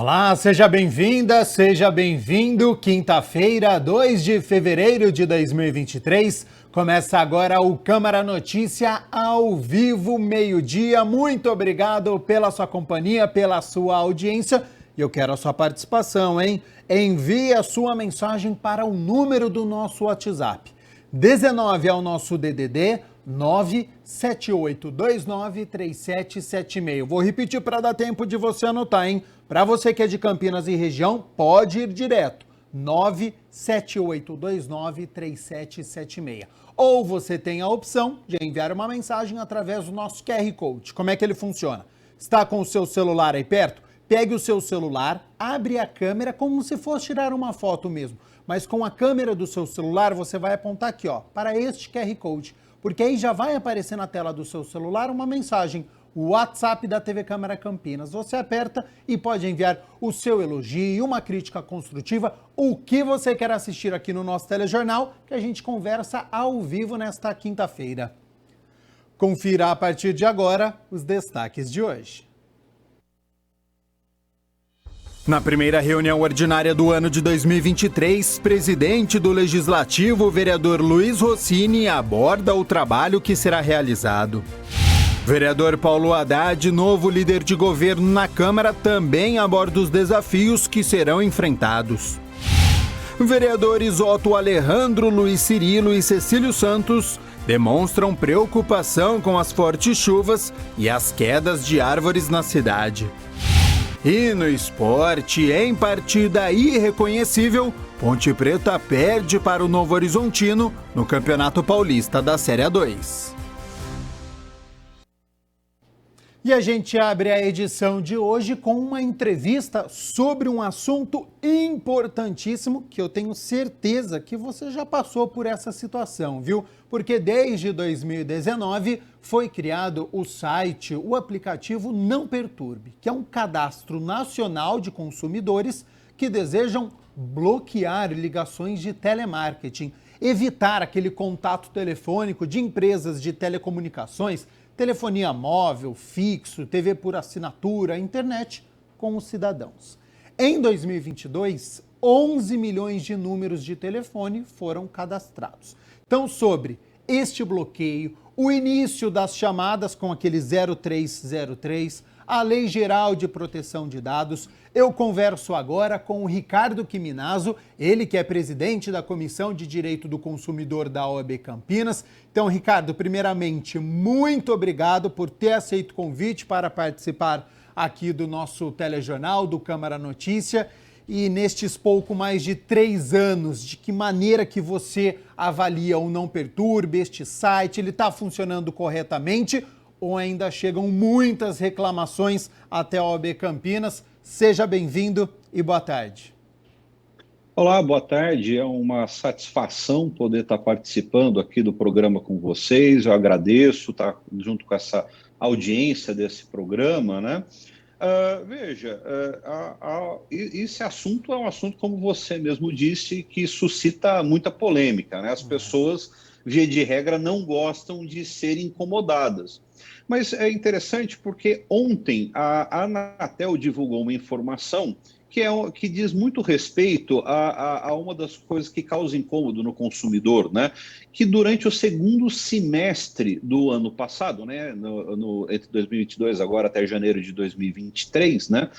Olá, seja bem-vinda, seja bem-vindo. Quinta-feira, 2 de fevereiro de 2023. Começa agora o Câmara Notícia ao vivo, meio-dia. Muito obrigado pela sua companhia, pela sua audiência. E eu quero a sua participação, hein? Envie a sua mensagem para o número do nosso WhatsApp. 19 é o nosso DDD 978293776. Vou repetir para dar tempo de você anotar, hein? Para você que é de Campinas e região, pode ir direto. 978293776. Ou você tem a opção de enviar uma mensagem através do nosso QR Code. Como é que ele funciona? Está com o seu celular aí perto? Pegue o seu celular, abre a câmera como se fosse tirar uma foto mesmo. Mas com a câmera do seu celular, você vai apontar aqui, ó, para este QR Code. Porque aí já vai aparecer na tela do seu celular uma mensagem, o WhatsApp da TV Câmara Campinas. Você aperta e pode enviar o seu elogio, uma crítica construtiva, o que você quer assistir aqui no nosso telejornal, que a gente conversa ao vivo nesta quinta-feira. Confira a partir de agora os destaques de hoje. Na primeira reunião ordinária do ano de 2023, presidente do Legislativo, o vereador Luiz Rossini, aborda o trabalho que será realizado. Vereador Paulo Haddad, novo líder de governo na Câmara, também aborda os desafios que serão enfrentados. Vereadores Otto Alejandro, Luiz Cirilo e Cecílio Santos demonstram preocupação com as fortes chuvas e as quedas de árvores na cidade. E no esporte, em partida irreconhecível, Ponte Preta perde para o Novo Horizontino no Campeonato Paulista da Série A2. E a gente abre a edição de hoje com uma entrevista sobre um assunto importantíssimo que eu tenho certeza que você já passou por essa situação, viu? Porque desde 2019 foi criado o site, o aplicativo Não Perturbe, que é um cadastro nacional de consumidores que desejam bloquear ligações de telemarketing, evitar aquele contato telefônico de empresas de telecomunicações, telefonia móvel, fixo, TV por assinatura, internet com os cidadãos. Em 2022, 11 milhões de números de telefone foram cadastrados. Então, sobre este bloqueio, o início das chamadas com aquele 0303, a Lei Geral de Proteção de Dados, eu converso agora com o Ricardo Quiminazo, ele que é presidente da Comissão de Direito do Consumidor da OAB Campinas. Então, Ricardo, primeiramente, muito obrigado por ter aceito o convite para participar aqui do nosso telejornal, do Câmara Notícia. E nestes pouco mais de 3 anos, de que maneira que você avalia o Não Perturbe, este site, ele está funcionando corretamente ou ainda chegam muitas reclamações até a OAB Campinas? Seja bem-vindo e boa tarde. Olá, boa tarde. É uma satisfação poder estar participando aqui do programa com vocês. Eu agradeço estar junto com essa audiência desse programa, né? Veja, esse assunto é um assunto, como você mesmo disse, que suscita muita polêmica, né? As pessoas, via de regra, não gostam de serem incomodadas. Mas é interessante porque ontem a Anatel divulgou uma informação que diz muito respeito a uma das coisas que causa incômodo no consumidor, né? Que durante o segundo semestre do ano passado, né? Entre 2022 agora até janeiro de 2023, né?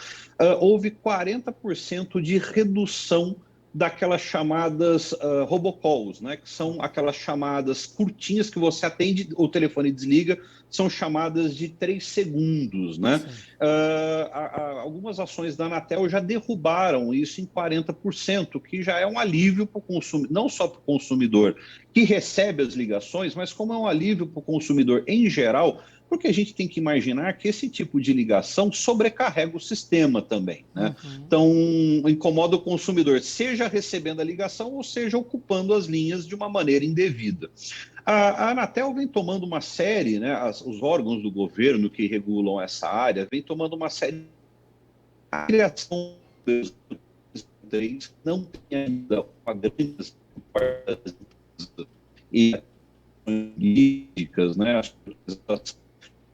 Houve 40% de redução daquelas chamadas robocalls, né? Que são aquelas chamadas curtinhas que você atende, o telefone desliga, são chamadas de 3 segundos, né? Algumas ações da Anatel já derrubaram isso em 40%, que já é um alívio para o consumidor, não só para o consumidor que recebe as ligações, mas como é um alívio para o consumidor em geral, porque a gente tem que imaginar que esse tipo de ligação sobrecarrega o sistema também, né? Então, incomoda o consumidor, seja recebendo a ligação ou seja ocupando as linhas de uma maneira indevida. A Anatel vem tomando uma série, né, os órgãos do governo que regulam essa área, vem tomando uma série. A criação dos não tem ainda uma grande e jurídicas, né?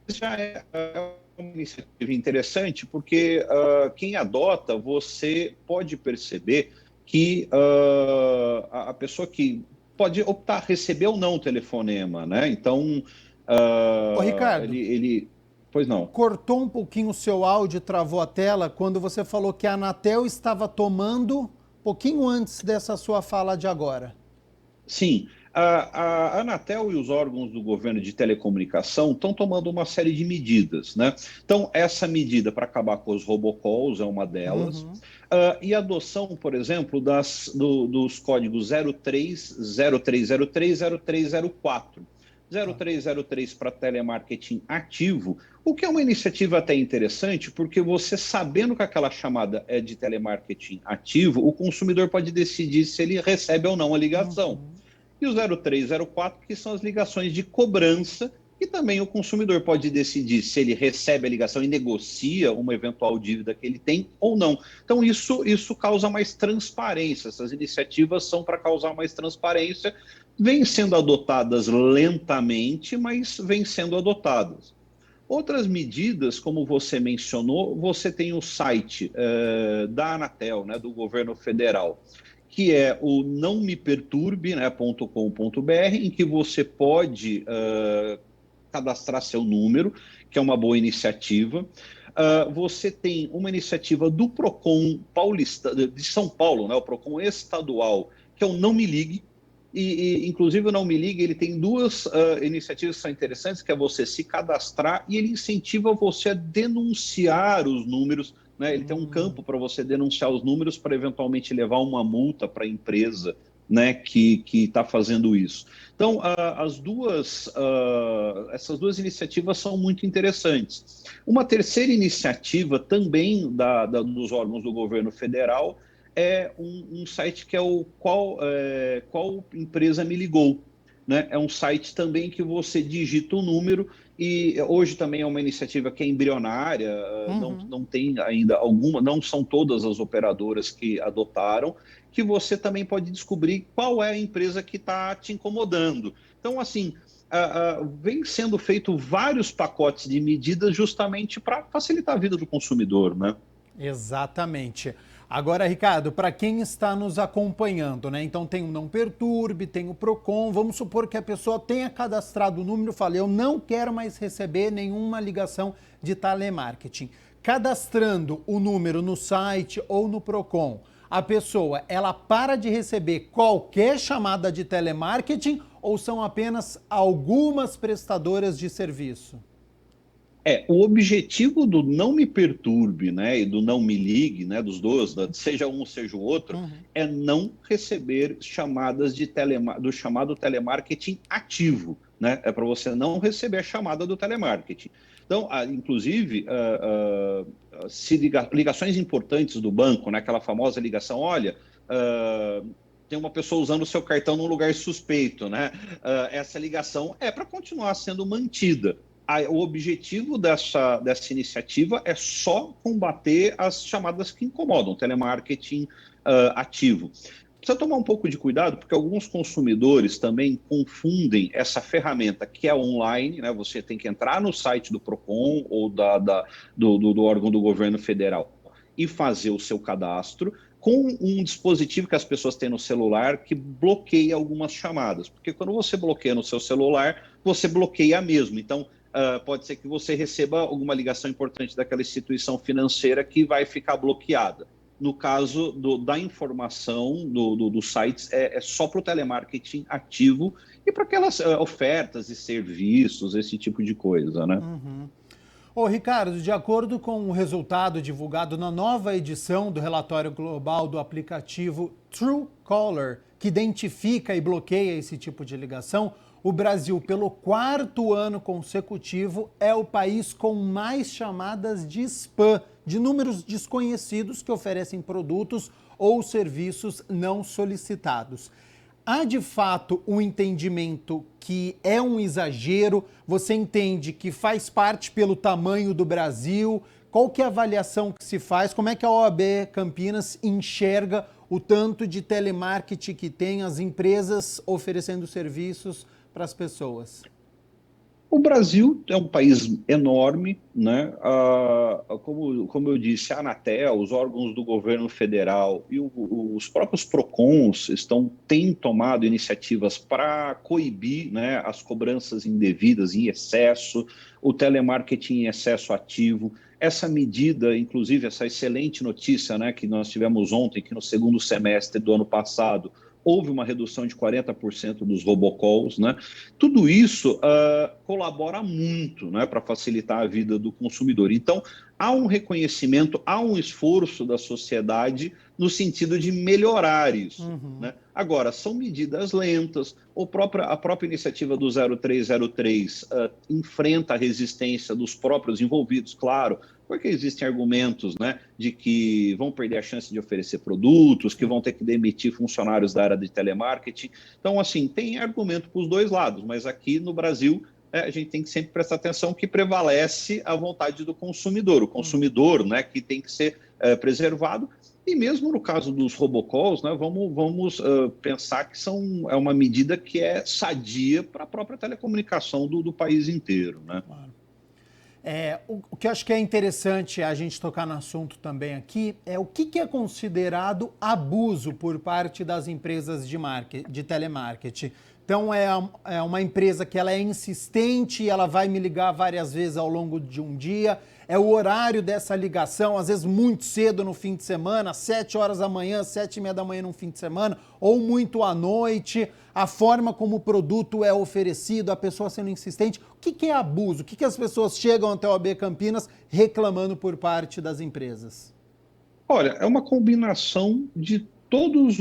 Já é uma iniciativa interessante porque quem adota, você pode perceber que a pessoa que pode optar receber ou não o telefonema, né? Então, Ô, Ricardo, pois não. cortou um pouquinho o seu áudio, travou a tela, quando você falou que a Anatel estava tomando, pouquinho antes dessa sua fala de agora. Sim, a Anatel e os órgãos do governo de telecomunicação estão tomando uma série de medidas, né? Então, essa medida para acabar com os robocalls é uma delas, Uhum. e a adoção, por exemplo, dos códigos 03, 0303, 0304. Tá. 0303 para telemarketing ativo, o que é uma iniciativa até interessante, porque você sabendo que aquela chamada é de telemarketing ativo, o consumidor pode decidir se ele recebe ou não a ligação. Uhum. E o 0304, que são as ligações de cobrança, que também o consumidor pode decidir se ele recebe a ligação e negocia uma eventual dívida que ele tem ou não. Então, isso causa mais transparência. Essas iniciativas são para causar mais transparência, vêm sendo adotadas lentamente, mas vêm sendo adotadas. Outras medidas, como você mencionou, você tem o site da Anatel, né, do governo federal, que é o nãomeperturbe.com.br, em que você pode cadastrar seu número, que é uma boa iniciativa. Você tem uma iniciativa do PROCON Paulista, de São Paulo, né, o PROCON estadual, que é o Não Me Ligue, inclusive, o Não Me Ligue, ele tem duas iniciativas que são interessantes, que é você se cadastrar e ele incentiva você a denunciar os números, né? Ele tem um campo para você denunciar os números para eventualmente levar uma multa para a empresa, né, que está fazendo isso. Então, essas duas iniciativas são muito interessantes. Uma terceira iniciativa também dos órgãos do governo federal é um site que é o Qual Empresa Me Ligou. Né? É um site também que você digita o número e hoje também é uma iniciativa que é embrionária, Uhum. não tem ainda alguma, não são todas as operadoras que adotaram, que você também pode descobrir qual é a empresa que está te incomodando. Então, assim, vem sendo feito vários pacotes de medidas justamente para facilitar a vida do consumidor, né? Exatamente. Agora, Ricardo, para quem está nos acompanhando, né? Então tem o Não Perturbe, tem o Procon. Vamos supor que a pessoa tenha cadastrado o número, fala, eu não quero mais receber nenhuma ligação de telemarketing. Cadastrando o número no site ou no Procon, a pessoa ela para de receber qualquer chamada de telemarketing ou são apenas algumas prestadoras de serviço? O objetivo do Não Me Perturbe, né, e do Não Me Ligue, né, dos dois, seja um, seja o outro, Uhum. é não receber chamadas do chamado telemarketing ativo, né? É para você não receber a chamada do telemarketing. Então, inclusive, se ligações importantes do banco, né, aquela famosa ligação, olha, tem uma pessoa usando o seu cartão num lugar suspeito, né? Essa ligação é para continuar sendo mantida. O objetivo dessa iniciativa é só combater as chamadas que incomodam, telemarketing ativo. Precisa tomar um pouco de cuidado, porque alguns consumidores também confundem essa ferramenta que é online, né? Você tem que entrar no site do PROCON ou do órgão do governo federal e fazer o seu cadastro com um dispositivo que as pessoas têm no celular que bloqueia algumas chamadas. Porque quando você bloqueia no seu celular, você bloqueia mesmo. Então, pode ser que você receba alguma ligação importante daquela instituição financeira que vai ficar bloqueada. No caso da informação dos sites, é só para o telemarketing ativo e para aquelas ofertas e serviços, esse tipo de coisa, né? Uhum. Ô, Ricardo, de acordo com o resultado divulgado na nova edição do relatório global do aplicativo Truecaller, que identifica e bloqueia esse tipo de ligação, o Brasil, pelo quarto ano consecutivo, é o país com mais chamadas de spam, de números desconhecidos que oferecem produtos ou serviços não solicitados. Há de fato um entendimento que é um exagero? Você entende que faz parte pelo tamanho do Brasil? Qual que é a avaliação que se faz? Como é que a OAB Campinas enxerga o tanto de telemarketing que tem as empresas oferecendo serviços para as pessoas? O Brasil é um país enorme, né? Como eu disse, a Anatel, os órgãos do governo federal e os próprios PROCONs têm tomado iniciativas para coibir, né, as cobranças indevidas em excesso, o telemarketing em excesso ativo. Essa medida, inclusive, essa excelente notícia, né, que nós tivemos ontem, que no segundo semestre do ano passado houve uma redução de 40% dos robocalls, né? Tudo isso colabora muito, né, para facilitar a vida do consumidor. Então, há um reconhecimento, há um esforço da sociedade no sentido de melhorar isso. Uhum. Né? Agora, são medidas lentas, a própria iniciativa do 0303 enfrenta a resistência dos próprios envolvidos, claro, porque existem argumentos, né, de que vão perder a chance de oferecer produtos, que vão ter que demitir funcionários da área de telemarketing. Então, assim, tem argumento para os dois lados, mas aqui no Brasil a gente tem que sempre prestar atenção que prevalece a vontade do consumidor. O consumidor, né, que tem que ser preservado. E mesmo no caso dos robocalls, né, vamos pensar que é uma medida que é sadia para a própria telecomunicação do país inteiro. Né? Claro. O que eu acho que é interessante a gente tocar no assunto também aqui é o que é considerado abuso por parte das empresas de telemarketing. Então, é uma empresa que ela é insistente e ela vai me ligar várias vezes ao longo de um dia. É o horário dessa ligação, às vezes muito cedo no fim de semana, 7 horas da manhã, 7h30 da manhã no fim de semana, ou muito à noite. A forma como o produto é oferecido, a pessoa sendo insistente. O que é abuso? O que as pessoas chegam até o AB Campinas reclamando por parte das empresas? Olha, é uma combinação de todos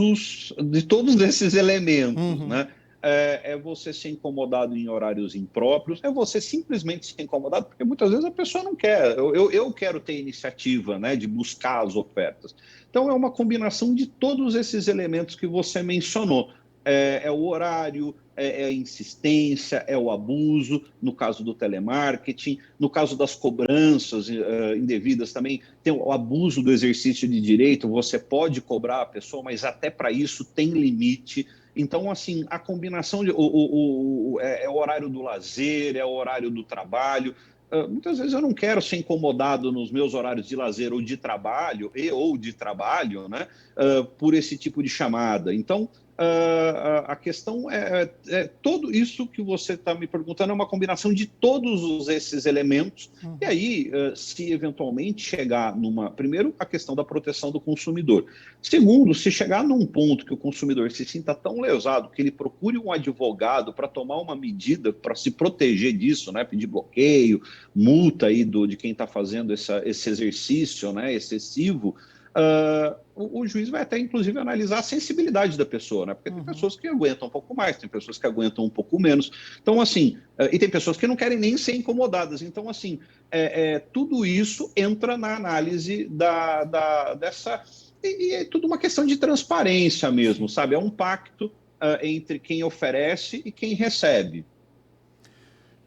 esses elementos, né? É você ser incomodado em horários impróprios, é você simplesmente ser incomodado, porque muitas vezes a pessoa não quer. Eu quero ter iniciativa, né, de buscar as ofertas. Então, é uma combinação de todos esses elementos que você mencionou. É o horário, é a insistência, é o abuso, no caso do telemarketing, no caso das cobranças indevidas também, tem o abuso do exercício de direito, você pode cobrar a pessoa, mas até para isso tem limite. Então, assim, a combinação é o horário do lazer, é o horário do trabalho. Muitas vezes eu não quero ser incomodado nos meus horários de lazer ou de trabalho, né, por esse tipo de chamada. Então, a questão tudo isso que você está me perguntando é uma combinação de todos esses elementos. E aí, se eventualmente chegar primeiro, a questão da proteção do consumidor. Segundo, se chegar num ponto que o consumidor se sinta tão lesado que ele procure um advogado para tomar uma medida para se proteger disso, né, pedir bloqueio, multa aí de quem está fazendo esse exercício, né, excessivo, o juiz vai até, inclusive, analisar a sensibilidade da pessoa, né? Porque tem pessoas que aguentam um pouco mais, tem pessoas que aguentam um pouco menos. Então, assim, e tem pessoas que não querem nem ser incomodadas. Então, assim, tudo isso entra na análise dessa... E é tudo uma questão de transparência mesmo, sabe? É um pacto entre quem oferece e quem recebe.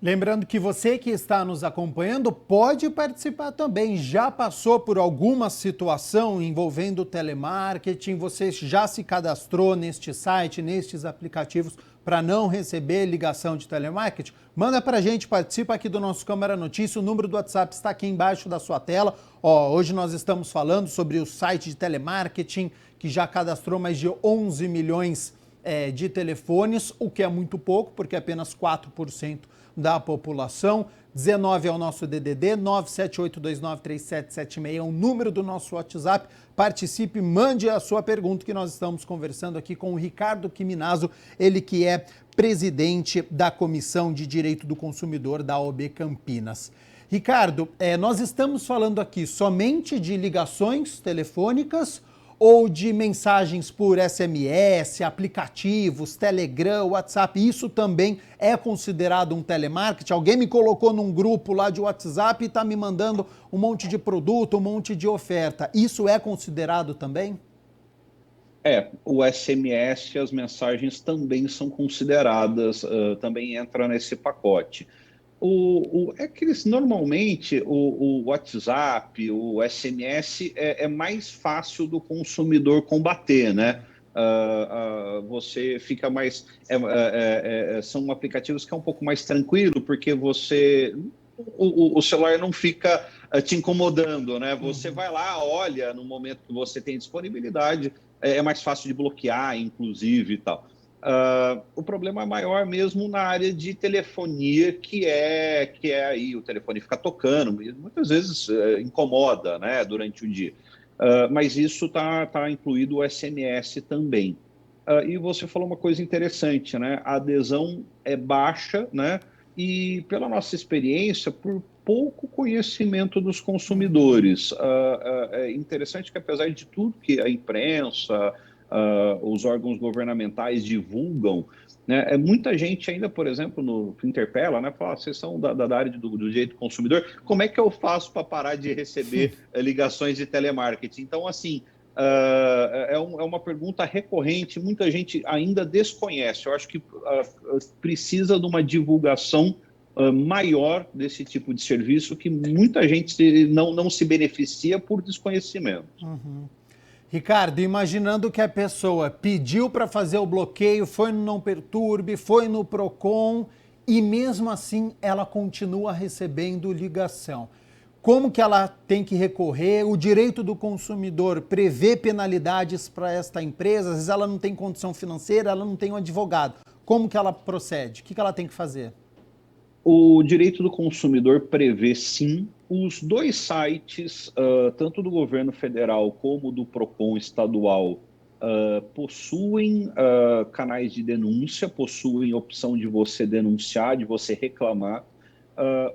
Lembrando que você que está nos acompanhando pode participar também. Já passou por alguma situação envolvendo telemarketing? Você já se cadastrou neste site, nestes aplicativos para não receber ligação de telemarketing? Manda para a gente, participa aqui do nosso Câmara Notícia. O número do WhatsApp está aqui embaixo da sua tela. Hoje nós estamos falando sobre o site de telemarketing que já cadastrou mais de 11 milhões de telefones, o que é muito pouco, porque apenas 4% da população. 19 é o nosso DDD, 978293776 é o número do nosso WhatsApp. Participe, mande a sua pergunta, que nós estamos conversando aqui com o Ricardo Quiminazo, ele que é presidente da Comissão de Direito do Consumidor da OAB Campinas. Ricardo, nós estamos falando aqui somente de ligações telefônicas ou de mensagens por SMS, aplicativos, Telegram, WhatsApp? Isso também é considerado um telemarketing? Alguém me colocou num grupo lá de WhatsApp e está me mandando um monte de produto, um monte de oferta. Isso é considerado também? O SMS e as mensagens também são consideradas, também entra nesse pacote. É que normalmente o WhatsApp, o SMS é mais fácil do consumidor combater, né? você fica mais... são aplicativos que é um pouco mais tranquilo, porque o celular não fica te incomodando, né? Você vai lá, olha no momento que você tem disponibilidade, é mais fácil de bloquear, inclusive, e tal. O problema é maior mesmo na área de telefonia, que é aí o telefone fica tocando, e muitas vezes incomoda, né, durante o dia. Mas isso tá incluído o SMS também. E você falou uma coisa interessante, né? A adesão é baixa, né? E pela nossa experiência, por pouco conhecimento dos consumidores. É interessante que, apesar de tudo que a imprensa, os órgãos governamentais divulgam, né, muita gente ainda, por exemplo, no Interpela, né, fala, vocês são da área do direito do consumidor, como é que eu faço para parar de receber ligações de telemarketing? Então, assim, é uma pergunta recorrente, muita gente ainda desconhece. Eu acho que precisa de uma divulgação maior desse tipo de serviço, que muita gente não se beneficia por desconhecimento. Ricardo, imaginando que a pessoa pediu para fazer o bloqueio, foi no Não Perturbe, foi no Procon e mesmo assim ela continua recebendo ligação. Como que ela tem que recorrer? O direito do consumidor prevê penalidades para esta empresa? Às vezes ela não tem condição financeira, ela não tem um advogado. Como que ela procede? O que ela tem que fazer? O direito do consumidor prevê, sim, os dois sites, tanto do governo federal como do Procon estadual, possuem canais de denúncia, possuem opção de você denunciar, de você reclamar.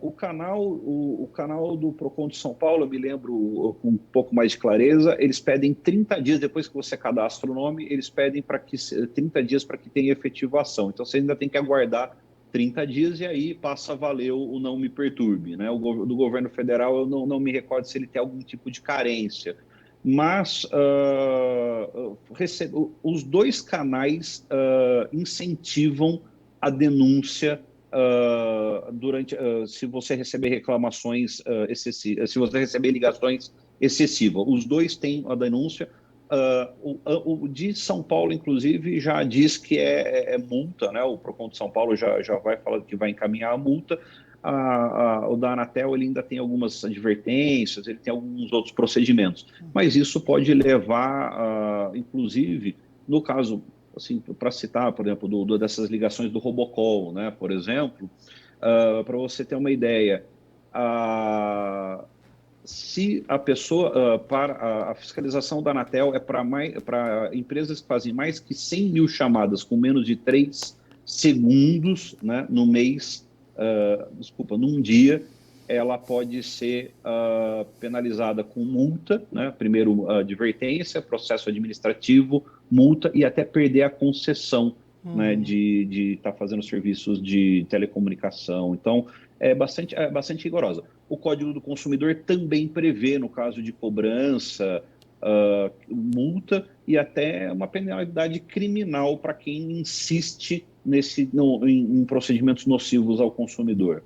O canal do Procon de São Paulo, eu me lembro com um pouco mais de clareza, eles pedem 30 dias, depois que você cadastra o nome, eles pedem 30 dias para que tenha efetivação. Então, você ainda tem que aguardar 30 dias e aí passa a valer o Não Me Perturbe, né? Do governo federal eu não me recordo se ele tem algum tipo de carência, mas os dois canais incentivam a denúncia se você receber reclamações excessivas, se você receber ligações excessivas. Os dois têm a denúncia. O de São Paulo, inclusive, já diz que é multa, né? O Procon de São Paulo já vai falar que vai encaminhar a multa. O da Anatel ele ainda tem algumas advertências, ele tem alguns outros procedimentos, mas isso pode levar, inclusive, no caso, assim, para citar, por exemplo, dessas ligações do Robocall, né? Por exemplo, para você ter uma ideia, se a pessoa, para a fiscalização da Anatel é para empresas que fazem mais que 100 mil chamadas com menos de 3 segundos, né, no mês, num dia, ela pode ser penalizada com multa, né, primeiro advertência, processo administrativo, multa e até perder a concessão, né, de estar fazendo serviços de telecomunicação. Então, é bastante rigorosa. O Código do Consumidor também prevê, no caso de cobrança, multa e até uma penalidade criminal para quem insiste em procedimentos nocivos ao consumidor.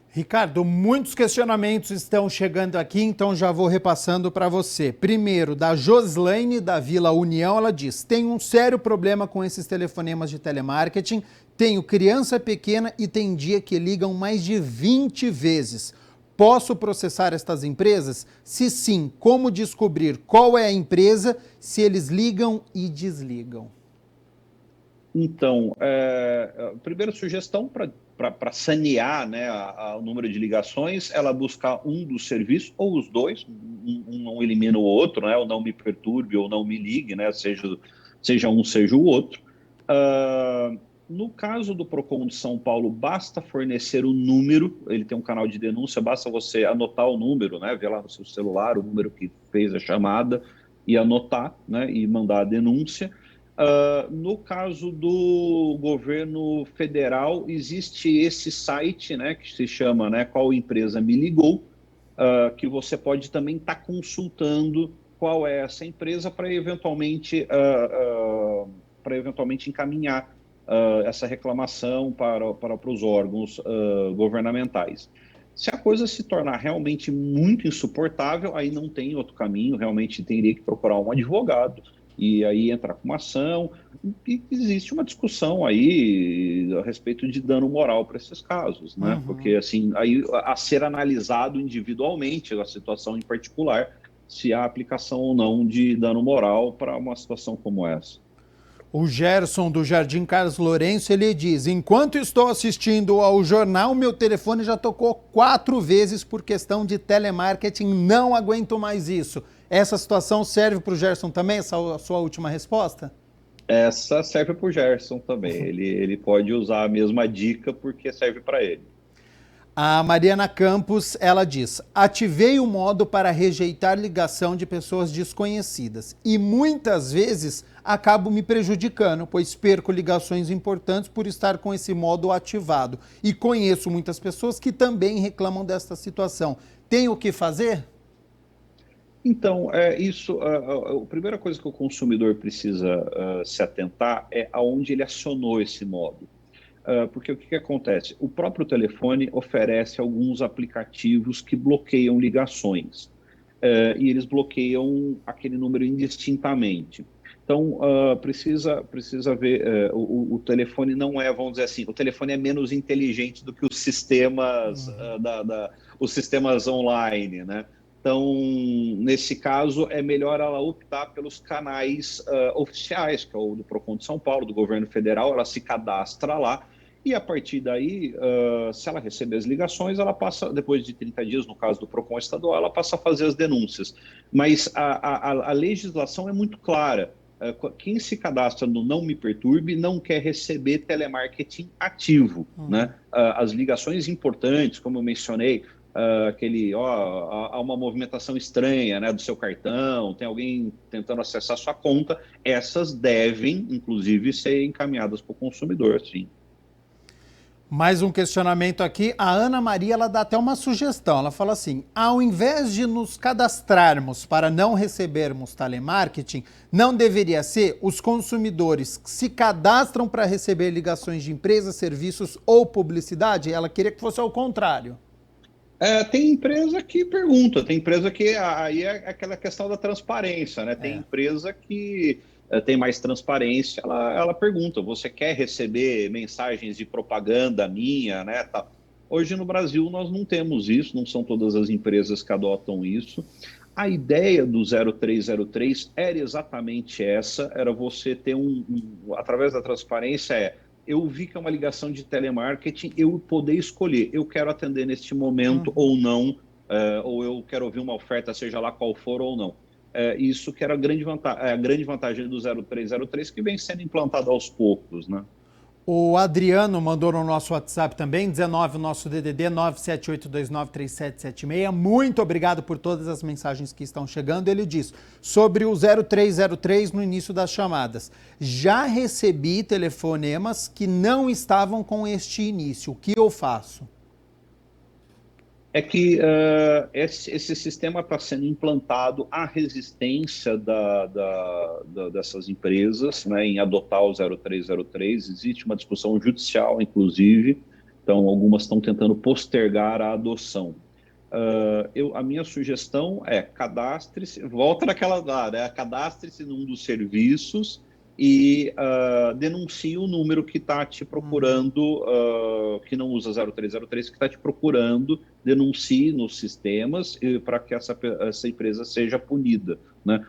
Ricardo, muitos questionamentos estão chegando aqui, então já vou repassando para você. Primeiro, da Joslaine, da Vila União, ela diz: tenho um sério problema com esses telefonemas de telemarketing, tenho criança pequena e tem dia que ligam mais de 20 vezes. Posso processar estas empresas? Se sim, como descobrir qual é a empresa, se eles ligam e desligam? Então, a primeira sugestão para sanear, né, o número de ligações, ela buscar um dos serviços, ou os dois, um não elimina o outro, né, ou Não Me Perturbe, ou Não Me Ligue, né, seja um, seja o outro. No caso do Procon de São Paulo, basta fornecer o número, ele tem um canal de denúncia, basta você anotar o número, né, ver lá no seu celular o número que fez a chamada e anotar, né, e mandar a denúncia. No caso do governo federal, existe esse site, né, que se chama, né, Qual Empresa Me Ligou, que você pode também estar consultando qual é essa empresa para eventualmente encaminhar essa reclamação para os órgãos governamentais. Se a coisa se tornar realmente muito insuportável, aí não tem outro caminho, realmente teria que procurar um advogado e aí entrar com uma ação. E existe uma discussão aí a respeito de dano moral para esses casos, né? Porque Uhum. assim, aí a ser analisado individualmente a situação em particular, se há aplicação ou não de dano moral para uma situação como essa. O Gerson do Jardim Carlos Lourenço, ele diz: enquanto estou assistindo ao jornal, meu telefone já tocou 4 vezes por questão de telemarketing, não aguento mais isso. Essa situação serve para o Gerson também, essa é a sua última resposta? Essa serve para o Gerson também. Ele pode usar a mesma dica porque serve para ele. A Mariana Campos, ela diz: ativei o modo para rejeitar ligação de pessoas desconhecidas e muitas vezes acabo me prejudicando, pois perco ligações importantes por estar com esse modo ativado. E conheço muitas pessoas que também reclamam desta situação. Tem o que fazer? Então, isso, a primeira coisa que o consumidor precisa se atentar é aonde ele acionou esse modo. Porque o que, que acontece? O próprio telefone oferece alguns aplicativos que bloqueiam ligações. E eles bloqueiam aquele número indistintamente. Então, precisa ver, o telefone não é, vamos dizer assim, o telefone é menos inteligente do que os sistemas, os sistemas online, né? Então, nesse caso, é melhor ela optar pelos canais oficiais, que é o do Procon de São Paulo, do governo federal, ela se cadastra lá, e a partir daí, se ela receber as ligações, ela passa, depois de 30 dias, no caso do PROCON estadual, ela passa a fazer as denúncias. Mas a legislação é muito clara. Quem se cadastra no Não Me Perturbe não quer receber telemarketing ativo, né? As ligações importantes, como eu mencionei, há uma movimentação estranha, né, do seu cartão, tem alguém tentando acessar sua conta, essas devem, inclusive, ser encaminhadas para o consumidor, sim. Mais um questionamento aqui. A Ana Maria, ela dá até uma sugestão. Ela fala assim: ao invés de nos cadastrarmos para não recebermos telemarketing, não deveria ser os consumidores que se cadastram para receber ligações de empresas, serviços ou publicidade? Ela queria que fosse ao contrário. Tem empresa que pergunta, tem empresa que aí é aquela questão da transparência, né? Tem É. empresa que tem mais transparência, ela pergunta: você quer receber mensagens de propaganda minha, né? Tá. Hoje no Brasil nós não temos isso, não são todas as empresas que adotam isso. A ideia do 0303 era exatamente essa, era você ter através da transparência, eu vi que é uma ligação de telemarketing, eu poder escolher, eu quero atender neste momento ou não, ou eu quero ouvir uma oferta, seja lá qual for ou não. Isso que era a grande vantagem do 0303, que vem sendo implantado aos poucos, né? O Adriano mandou no nosso WhatsApp também, 19, o nosso DDD 978293776. Muito obrigado por todas as mensagens que estão chegando. Ele diz sobre o 0303 no início das chamadas. Já recebi telefonemas que não estavam com este início. O que eu faço? É que esse sistema está sendo implantado à resistência dessas empresas, né, em adotar o 0303. Existe uma discussão judicial, inclusive, então algumas estão tentando postergar a adoção. A minha sugestão é cadastre-se, volta naquela lá, né? Cadastre-se num dos serviços e denuncie o número que está te procurando, que não usa 0303, que está te procurando, denuncie nos sistemas para que essa empresa seja punida, né?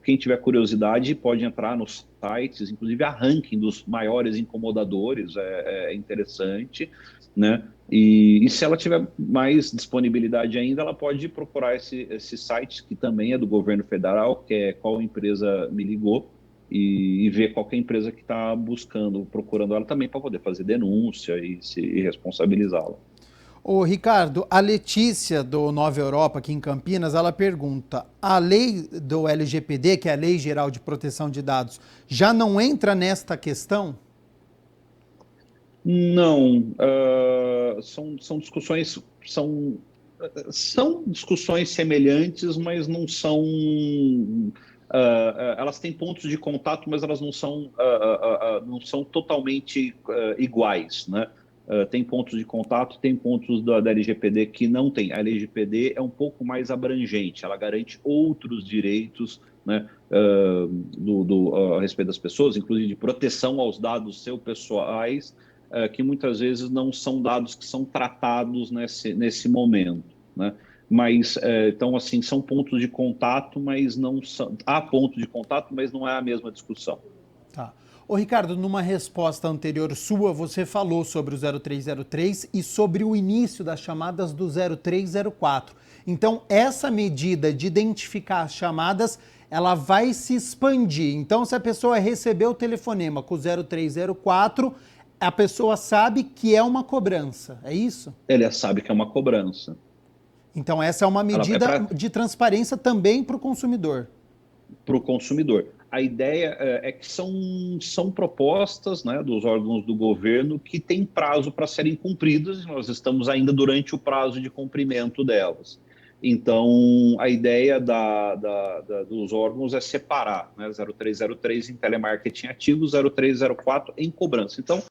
Quem tiver curiosidade pode entrar nos sites, inclusive a ranking dos maiores incomodadores é interessante, né? E se ela tiver mais disponibilidade ainda, ela pode procurar esse site, que também é do governo federal, que é Qual Empresa Me Ligou, e ver qual que é a empresa que está buscando, procurando ela também para poder fazer denúncia e responsabilizá-la. Ô, Ricardo, a Letícia do Nova Europa, aqui em Campinas, ela pergunta: a lei do LGPD, que é a Lei Geral de Proteção de Dados, já não entra nesta questão? Não, são discussões, são discussões semelhantes, mas não são. Elas têm pontos de contato, mas elas não são totalmente iguais, né? Tem pontos de contato, tem pontos da LGPD que não tem. A LGPD é um pouco mais abrangente, ela garante outros direitos né, a respeito das pessoas, inclusive de proteção aos dados seus pessoais, que muitas vezes não são dados que são tratados nesse momento, né? Mas, então, assim, são pontos de contato, mas não são... Há ponto de contato, mas não é a mesma discussão. Tá. Ô Ricardo, numa resposta anterior sua, você falou sobre o 0303 e sobre o início das chamadas do 0304. Então, essa medida de identificar as chamadas, ela vai se expandir. Então, se a pessoa recebeu o telefonema com o 0304, a pessoa sabe que é uma cobrança, é isso? Ele sabe que é uma cobrança. Então, essa é uma medida de transparência também para o consumidor. Para o consumidor. A ideia é que são propostas, né, dos órgãos do governo que têm prazo para serem cumpridas, e nós estamos ainda durante o prazo de cumprimento delas. Então, a ideia dos órgãos é separar, né, 0303 em telemarketing ativo, 0304 em cobrança. Então,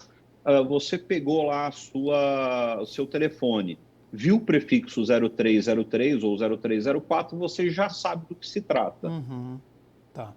você pegou lá o seu telefone, viu o prefixo 0303 ou 0304, você já sabe do que se trata. Uhum. Tá.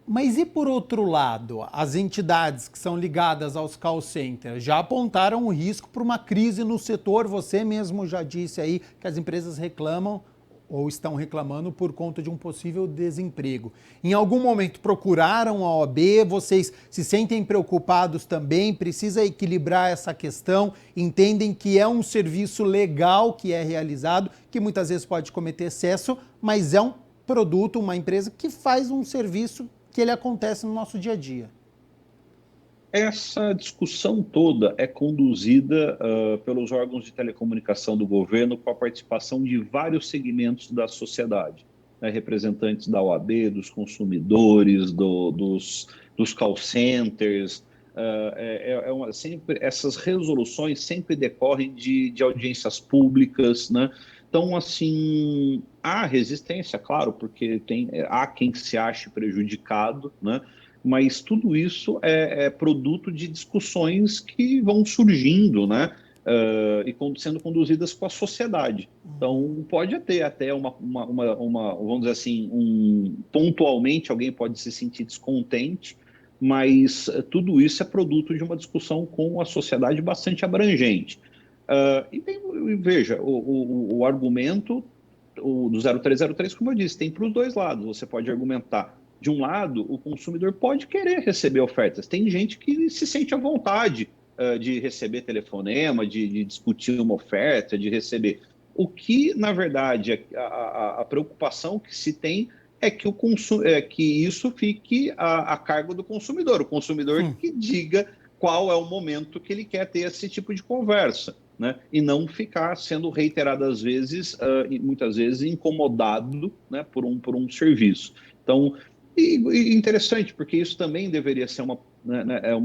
Mas e por outro lado, as entidades que são ligadas aos call centers já apontaram o risco para uma crise no setor? Você mesmo já disse aí que as empresas reclamam ou estão reclamando por conta de um possível desemprego. Em algum momento procuraram a OAB? Vocês se sentem preocupados também? Precisa equilibrar essa questão? Entendem que é um serviço legal que é realizado, que muitas vezes pode cometer excesso, mas é um produto, uma empresa que faz um serviço que ele acontece no nosso dia a dia. Essa discussão toda é conduzida pelos órgãos de telecomunicação do governo com a participação de vários segmentos da sociedade, né? Representantes da OAB, dos consumidores, dos call centers. Essas resoluções sempre decorrem de audiências públicas, né? Então, assim, há resistência, claro, porque há quem se ache prejudicado, né? Mas tudo isso é produto de discussões que vão surgindo, né? E sendo conduzidas com a sociedade. Então, pode ter até vamos dizer assim, pontualmente alguém pode se sentir descontente, mas tudo isso é produto de uma discussão com a sociedade bastante abrangente. Veja, o argumento do 0303, como eu disse, tem para os dois lados. Você pode argumentar. De um lado, o consumidor pode querer receber ofertas. Tem gente que se sente à vontade de receber telefonema, de discutir uma oferta, de receber. O que, na verdade, a preocupação que se tem é que isso fique a cargo do consumidor. O consumidor que diga qual é o momento que ele quer ter esse tipo de conversa, né? E não ficar sendo reiteradas vezes, muitas vezes, incomodado, né, por um serviço. Então, e interessante, porque isso também deveria ser uma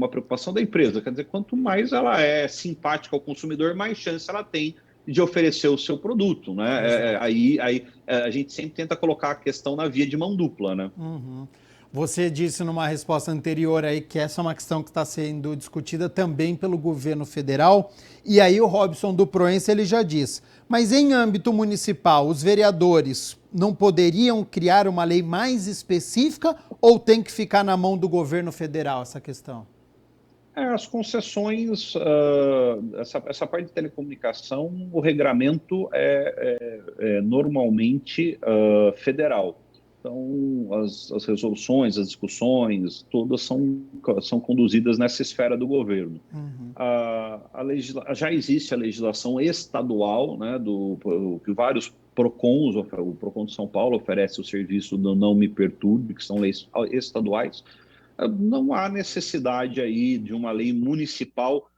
preocupação da empresa. Quer dizer, quanto mais ela é simpática ao consumidor, mais chance ela tem de oferecer o seu produto, né? Aí a gente sempre tenta colocar a questão na via de mão dupla, né? Uhum. Você disse numa resposta anterior aí que essa é uma questão que está sendo discutida também pelo governo federal. E aí o Robson do Proença ele já diz, mas em âmbito municipal, os vereadores não poderiam criar uma lei mais específica ou tem que ficar na mão do governo federal essa questão? As concessões, essa parte de telecomunicação, o regramento é normalmente federal. Então, as resoluções, as discussões, todas são conduzidas nessa esfera do governo. Uhum. Já existe a legislação estadual, né, que vários PROCONs, o PROCON de São Paulo oferece o serviço do Não Me Perturbe, que são leis estaduais. Não há necessidade aí de uma lei municipal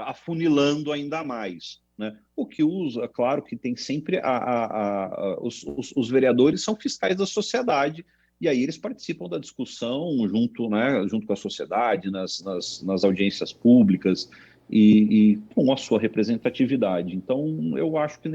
afunilando ainda mais, né? O que usa, claro que tem sempre os vereadores são fiscais da sociedade e aí eles participam da discussão junto, né, junto com a sociedade, nas audiências públicas e com a sua representatividade. Então, eu acho que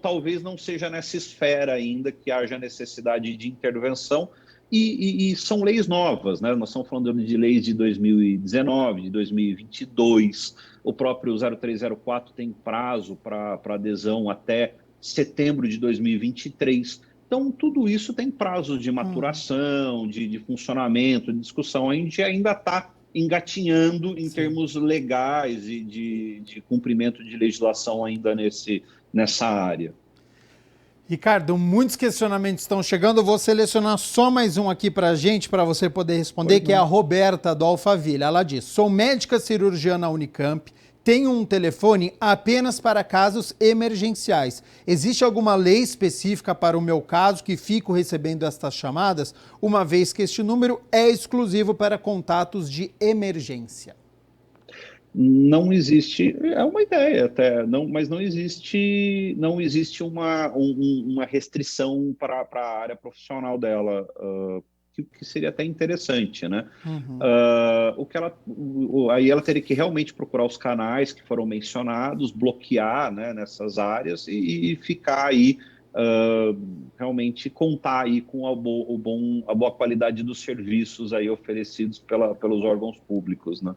talvez não seja nessa esfera ainda que haja necessidade de intervenção. E são leis novas, né? Nós estamos falando de leis de 2019, de 2022. O próprio 0304 tem prazo para adesão até setembro de 2023. Então, tudo isso tem prazo de maturação, de funcionamento, de discussão. A gente ainda está engatinhando em termos legais e de cumprimento de legislação ainda nessa área. Ricardo, muitos questionamentos estão chegando. Eu vou selecionar só mais um aqui para a gente, para você poder responder, que é a Roberta do Alphaville. Ela diz: sou médica cirurgiã na Unicamp, tenho um telefone apenas para casos emergenciais. Existe alguma lei específica para o meu caso que fico recebendo estas chamadas, uma vez que este número é exclusivo para contatos de emergência? Não existe, é uma ideia até, não, mas não existe uma restrição para a área profissional dela, que seria até interessante, né? Aí ela teria que realmente procurar os canais que foram mencionados, bloquear, né, nessas áreas e ficar aí, realmente contar aí com a boa qualidade dos serviços aí oferecidos pelos órgãos públicos, né?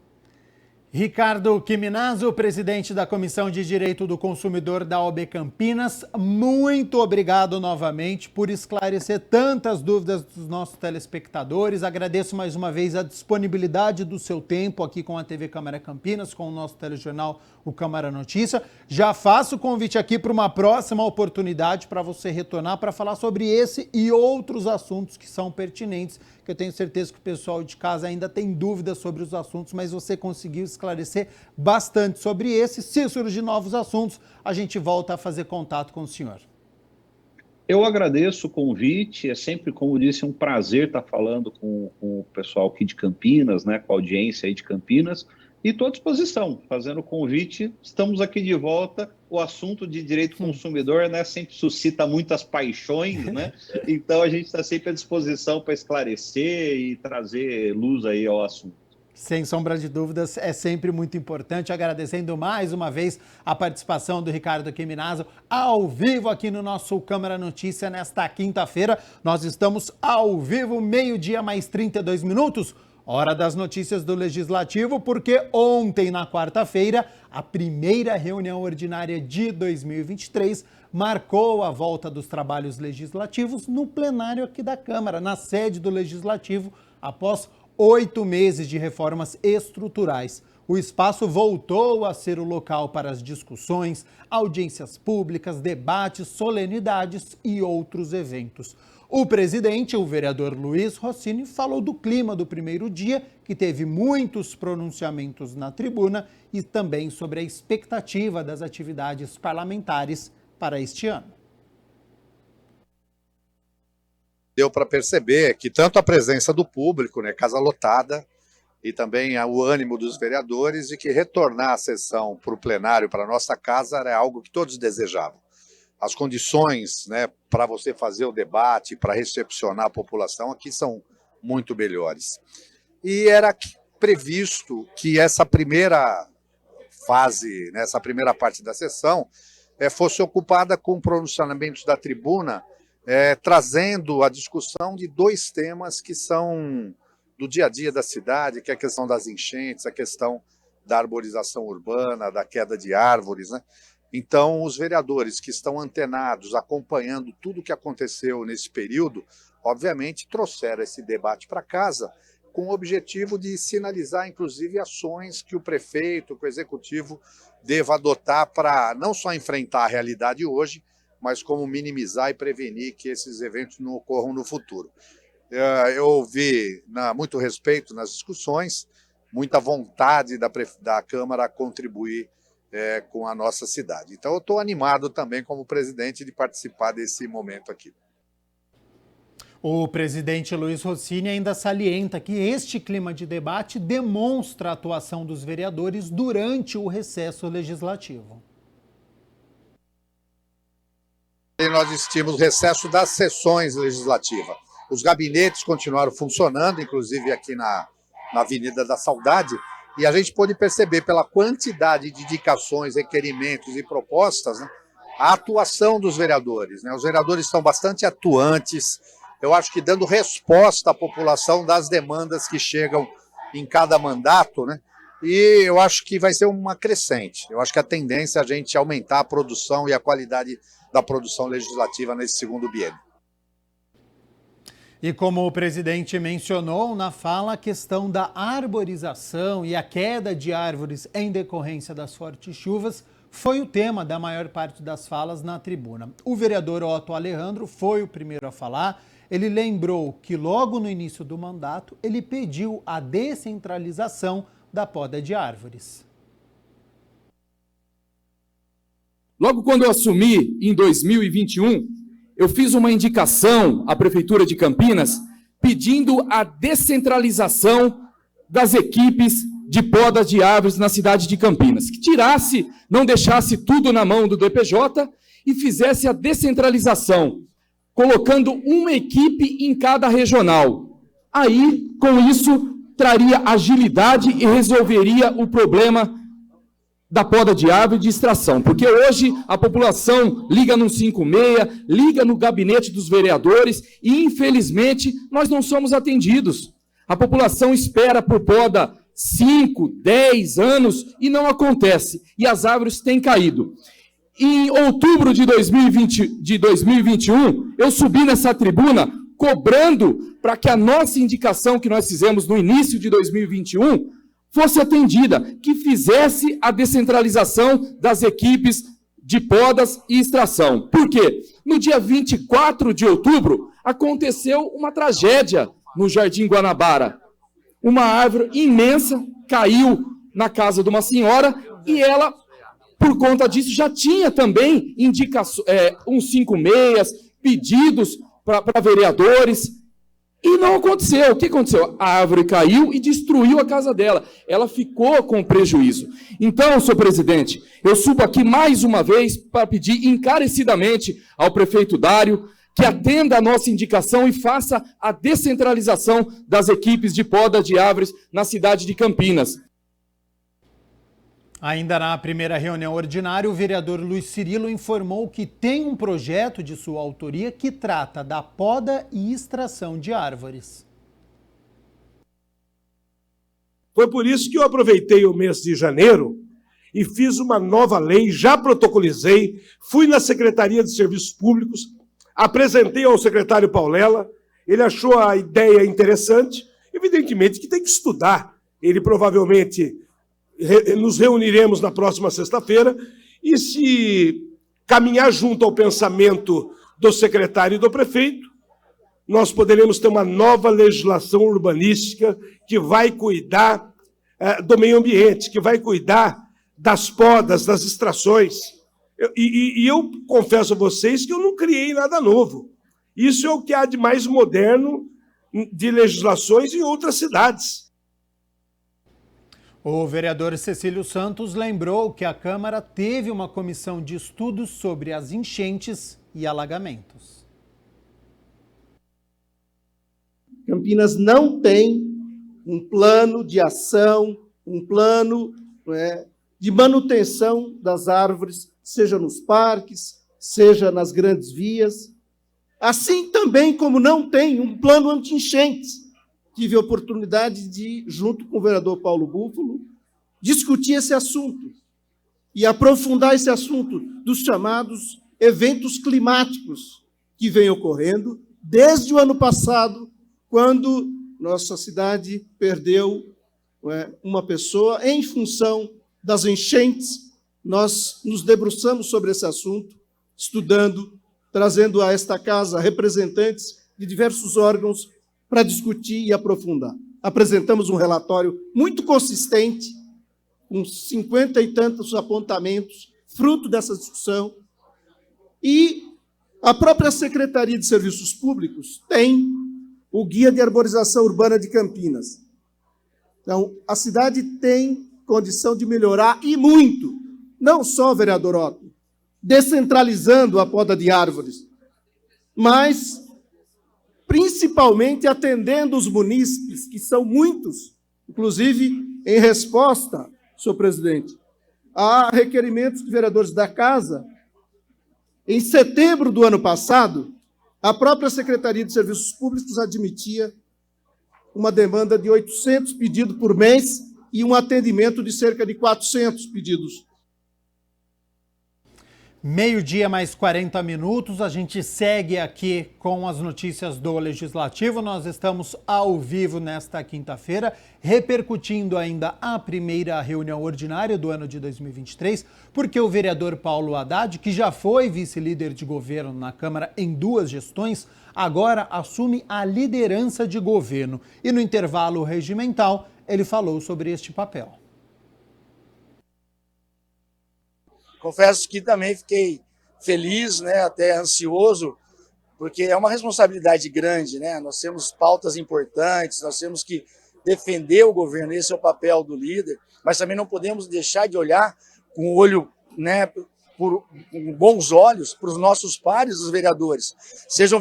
Ricardo Quiminazo, presidente da Comissão de Direito do Consumidor da OAB Campinas, muito obrigado novamente por esclarecer tantas dúvidas dos nossos telespectadores. Agradeço mais uma vez a disponibilidade do seu tempo aqui com a TV Câmara Campinas, com o nosso telejornal, o Câmara Notícia. Já faço o convite aqui para uma próxima oportunidade para você retornar para falar sobre esse e outros assuntos que são pertinentes, que eu tenho certeza que o pessoal de casa ainda tem dúvidas sobre os assuntos, mas você conseguiu esclarecer bastante sobre esse. Se surgir novos assuntos, a gente volta a fazer contato com o senhor. Eu agradeço o convite, é sempre, como disse, um prazer estar falando com o pessoal aqui de Campinas, né, com a audiência aí de Campinas, e estou à disposição, fazendo o convite, estamos aqui de volta. O assunto de direito consumidor, né, sempre suscita muitas paixões, né, então a gente está sempre à disposição para esclarecer e trazer luz aí ao assunto. Sem sombra de dúvidas, é sempre muito importante. Agradecendo mais uma vez a participação do Ricardo Quiminazo ao vivo aqui no nosso Câmara Notícia nesta quinta-feira. Nós estamos ao vivo, meio-dia mais 32 minutos, hora das notícias do Legislativo, porque ontem, na quarta-feira, a primeira reunião ordinária de 2023 marcou a volta dos trabalhos legislativos no plenário aqui da Câmara, na sede do Legislativo, após 8 meses de reformas estruturais. O espaço voltou a ser o local para as discussões, audiências públicas, debates, solenidades e outros eventos. O presidente, o vereador Luiz Rossini, falou do clima do primeiro dia, que teve muitos pronunciamentos na tribuna, e também sobre a expectativa das atividades parlamentares para este ano. Deu para perceber que tanto a presença do público, né, casa lotada, e também o ânimo dos vereadores, e que retornar a sessão para o plenário, para a nossa casa, era algo que todos desejavam. As condições, né, para você fazer o debate, para recepcionar a população aqui são muito melhores. E era previsto que essa primeira fase, né, essa primeira parte da sessão, fosse ocupada com pronunciamentos da tribuna, trazendo a discussão de 2 temas que são do dia a dia da cidade, que é a questão das enchentes, a questão da arborização urbana, da queda de árvores, né? Então, os vereadores que estão antenados, acompanhando tudo o que aconteceu nesse período, obviamente trouxeram esse debate para casa com o objetivo de sinalizar, inclusive, ações que o prefeito, que o executivo deva adotar para não só enfrentar a realidade hoje, mas como minimizar e prevenir que esses eventos não ocorram no futuro. Eu ouvi muito respeito nas discussões, muita vontade da Câmara a contribuir com a nossa cidade. Então, eu estou animado também, como presidente, de participar desse momento aqui. O presidente Luiz Rossini ainda salienta que este clima de debate demonstra a atuação dos vereadores durante o recesso legislativo. E nós tínhamos recesso das sessões legislativas. Os gabinetes continuaram funcionando, inclusive aqui na Avenida da Saudade, e a gente pôde perceber pela quantidade de indicações, requerimentos e propostas, né, a atuação dos vereadores, né? Os vereadores estão bastante atuantes, eu acho que dando resposta à população das demandas que chegam em cada mandato, né? E eu acho que vai ser uma crescente. Eu acho que a tendência é a gente aumentar a produção e a qualidade da produção legislativa nesse segundo biênio. E como o presidente mencionou na fala, a questão da arborização e a queda de árvores em decorrência das fortes chuvas foi o tema da maior parte das falas na tribuna. O vereador Otto Alejandro foi o primeiro a falar. Ele lembrou que logo no início do mandato ele pediu a descentralização da poda de árvores. Logo quando eu assumi em 2021, eu fiz uma indicação à Prefeitura de Campinas pedindo a descentralização das equipes de poda de árvores na cidade de Campinas, que tirasse, não deixasse tudo na mão do DPJ e fizesse a descentralização, colocando uma equipe em cada regional. Aí, com isso, traria agilidade e resolveria o problema da poda de árvore e de extração, porque hoje a população liga no 56, liga no gabinete dos vereadores e, infelizmente, nós não somos atendidos. A população espera por poda 5, 10 anos e não acontece, e as árvores têm caído. Em outubro de 2021, eu subi nessa tribuna cobrando para que a nossa indicação que nós fizemos no início de 2021 fosse atendida, que fizesse a descentralização das equipes de podas e extração. Por quê? No dia 24 de outubro, aconteceu uma tragédia no Jardim Guanabara. Uma árvore imensa caiu na casa de uma senhora e ela, por conta disso, já tinha também uns 56, pedidos para vereadores. E não aconteceu. O que aconteceu? A árvore caiu e destruiu a casa dela. Ela ficou com prejuízo. Então, senhor presidente, eu subo aqui mais uma vez para pedir encarecidamente ao prefeito Dário que atenda a nossa indicação e faça a descentralização das equipes de poda de árvores na cidade de Campinas. Ainda na primeira reunião ordinária, o vereador Luiz Cirilo informou que tem um projeto de sua autoria que trata da poda e extração de árvores. Foi por isso que eu aproveitei o mês de janeiro e fiz uma nova lei, já protocolizei, fui na Secretaria de Serviços Públicos, apresentei ao secretário Paulela, ele achou a ideia interessante, evidentemente que tem que estudar. Ele provavelmente... Nos reuniremos na próxima sexta-feira e, se caminhar junto ao pensamento do secretário e do prefeito, nós poderemos ter uma nova legislação urbanística que vai cuidar do meio ambiente, que vai cuidar das podas, das extrações. E eu confesso a vocês que eu não criei nada novo. Isso é o que há de mais moderno de legislações em outras cidades. O vereador Cecílio Santos lembrou que a Câmara teve uma comissão de estudos sobre as enchentes e alagamentos. Campinas não tem um plano de ação, um plano de manutenção das árvores, seja nos parques, seja nas grandes vias. Assim também como não tem um plano anti-enchentes. Tive a oportunidade de, junto com o vereador Paulo Búfalo, discutir esse assunto e aprofundar esse assunto dos chamados eventos climáticos que vêm ocorrendo desde o ano passado, quando nossa cidade perdeu uma pessoa em função das enchentes. Nós nos debruçamos sobre esse assunto, estudando, trazendo a esta casa representantes de diversos órgãos para discutir e aprofundar. Apresentamos um relatório muito consistente, com 50 e tantos apontamentos, fruto dessa discussão, e a própria Secretaria de Serviços Públicos tem o Guia de Arborização Urbana de Campinas. Então, a cidade tem condição de melhorar, e muito, não só, vereador Otto, descentralizando a poda de árvores, mas principalmente atendendo os munícipes, que são muitos, inclusive em resposta, senhor presidente, a requerimentos de vereadores da Casa. Em setembro do ano passado, a própria Secretaria de Serviços Públicos admitia uma demanda de 800 pedidos por mês e um atendimento de cerca de 400 pedidos. Meio-dia mais 40 minutos, a gente segue aqui com as notícias do Legislativo. Nós estamos ao vivo nesta quinta-feira, repercutindo ainda a primeira reunião ordinária do ano de 2023, porque o vereador Paulo Haddad, que já foi vice-líder de governo na Câmara em 2 gestões, agora assume a liderança de governo. E no intervalo regimental, ele falou sobre este papel. Confesso que também fiquei feliz, né, até ansioso, porque é uma responsabilidade grande, né? Nós temos pautas importantes, nós temos que defender o governo, esse é o papel do líder, mas também não podemos deixar de olhar com o olho, né, com bons olhos para os nossos pares, os vereadores, sejam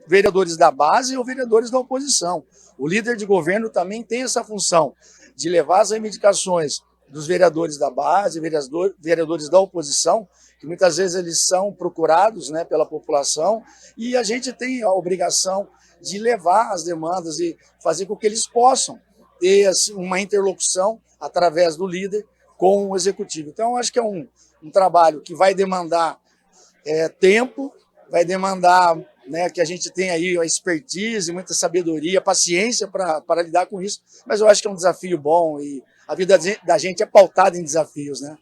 vereadores da base ou vereadores da oposição. O líder de governo também tem essa função de levar as reivindicações dos vereadores da base, vereadores da oposição, que muitas vezes eles são procurados, né, pela população, e a gente tem a obrigação de levar as demandas e fazer com que eles possam ter assim, uma interlocução através do líder com o executivo. Então, eu acho que é um trabalho que vai demandar tempo, vai demandar, né, que a gente tenha aí a expertise, muita sabedoria, paciência para lidar com isso, mas eu acho que é um desafio bom e a vida da gente é pautada em desafios, né?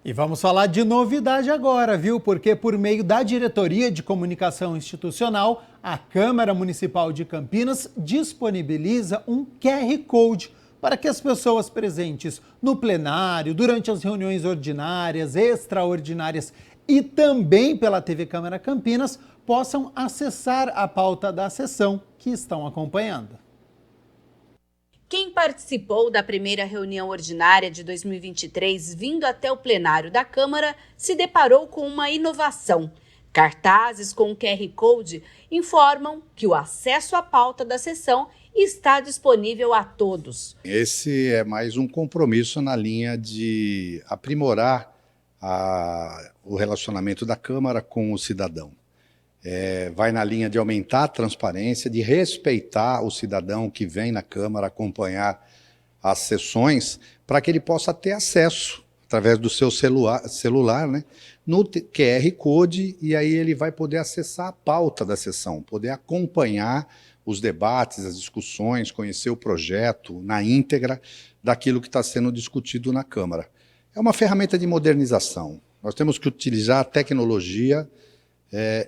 E vamos falar de novidade agora, viu? Porque por meio da Diretoria de Comunicação Institucional, a Câmara Municipal de Campinas disponibiliza um QR Code para que as pessoas presentes no plenário, durante as reuniões ordinárias, extraordinárias e também pela TV Câmara Campinas possam acessar a pauta da sessão que estão acompanhando. Quem participou da primeira reunião ordinária de 2023, vindo até o plenário da Câmara, se deparou com uma inovação. Cartazes com QR Code informam que o acesso à pauta da sessão está disponível a todos. Esse é mais um compromisso na linha de aprimorar o relacionamento da Câmara com o cidadão. Vai na linha de aumentar a transparência, de respeitar o cidadão que vem na Câmara acompanhar as sessões, para que ele possa ter acesso, através do seu celular, né, no QR Code, e aí ele vai poder acessar a pauta da sessão, poder acompanhar os debates, as discussões, conhecer o projeto na íntegra daquilo que está sendo discutido na Câmara. É uma ferramenta de modernização. Nós temos que utilizar a tecnologia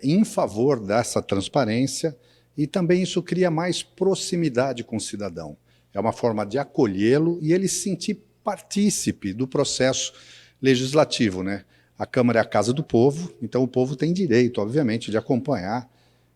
em favor dessa transparência, e também isso cria mais proximidade com o cidadão. É uma forma de acolhê-lo e ele se sentir partícipe do processo legislativo, né? A Câmara é a casa do povo, então o povo tem direito, obviamente, de acompanhar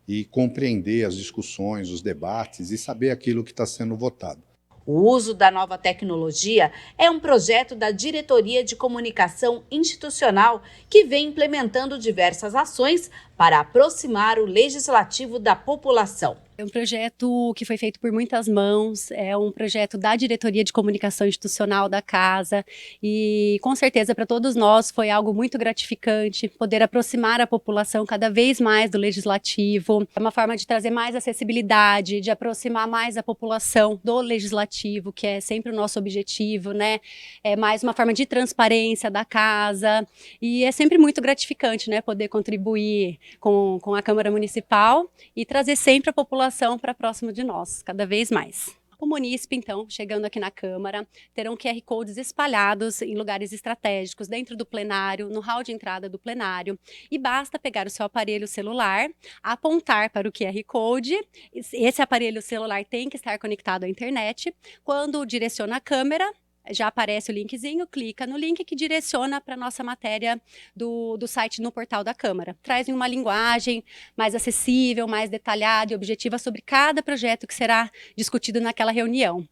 e compreender as discussões, os debates e saber aquilo que está sendo votado. O uso da nova tecnologia é um projeto da Diretoria de Comunicação Institucional que vem implementando diversas ações para aproximar o legislativo da população. É um projeto que foi feito por muitas mãos, é um projeto da Diretoria de Comunicação Institucional da Casa e, com certeza, para todos nós foi algo muito gratificante poder aproximar a população cada vez mais do Legislativo. É uma forma de trazer mais acessibilidade, de aproximar mais a população do Legislativo, que é sempre o nosso objetivo, né? É mais uma forma de transparência da Casa e é sempre muito gratificante, né, poder contribuir com a Câmara Municipal e trazer sempre a população para próximo de nós, cada vez mais. O munícipe, então, chegando aqui na Câmara, terão QR Codes espalhados em lugares estratégicos, dentro do plenário, no hall de entrada do plenário, e basta pegar o seu aparelho celular, apontar para o QR Code, esse aparelho celular tem que estar conectado à internet, quando direciona a câmera, já aparece o linkzinho, clica no link que direciona para a nossa matéria do site no portal da Câmara. Traz uma linguagem mais acessível, mais detalhada e objetiva sobre cada projeto que será discutido naquela reunião.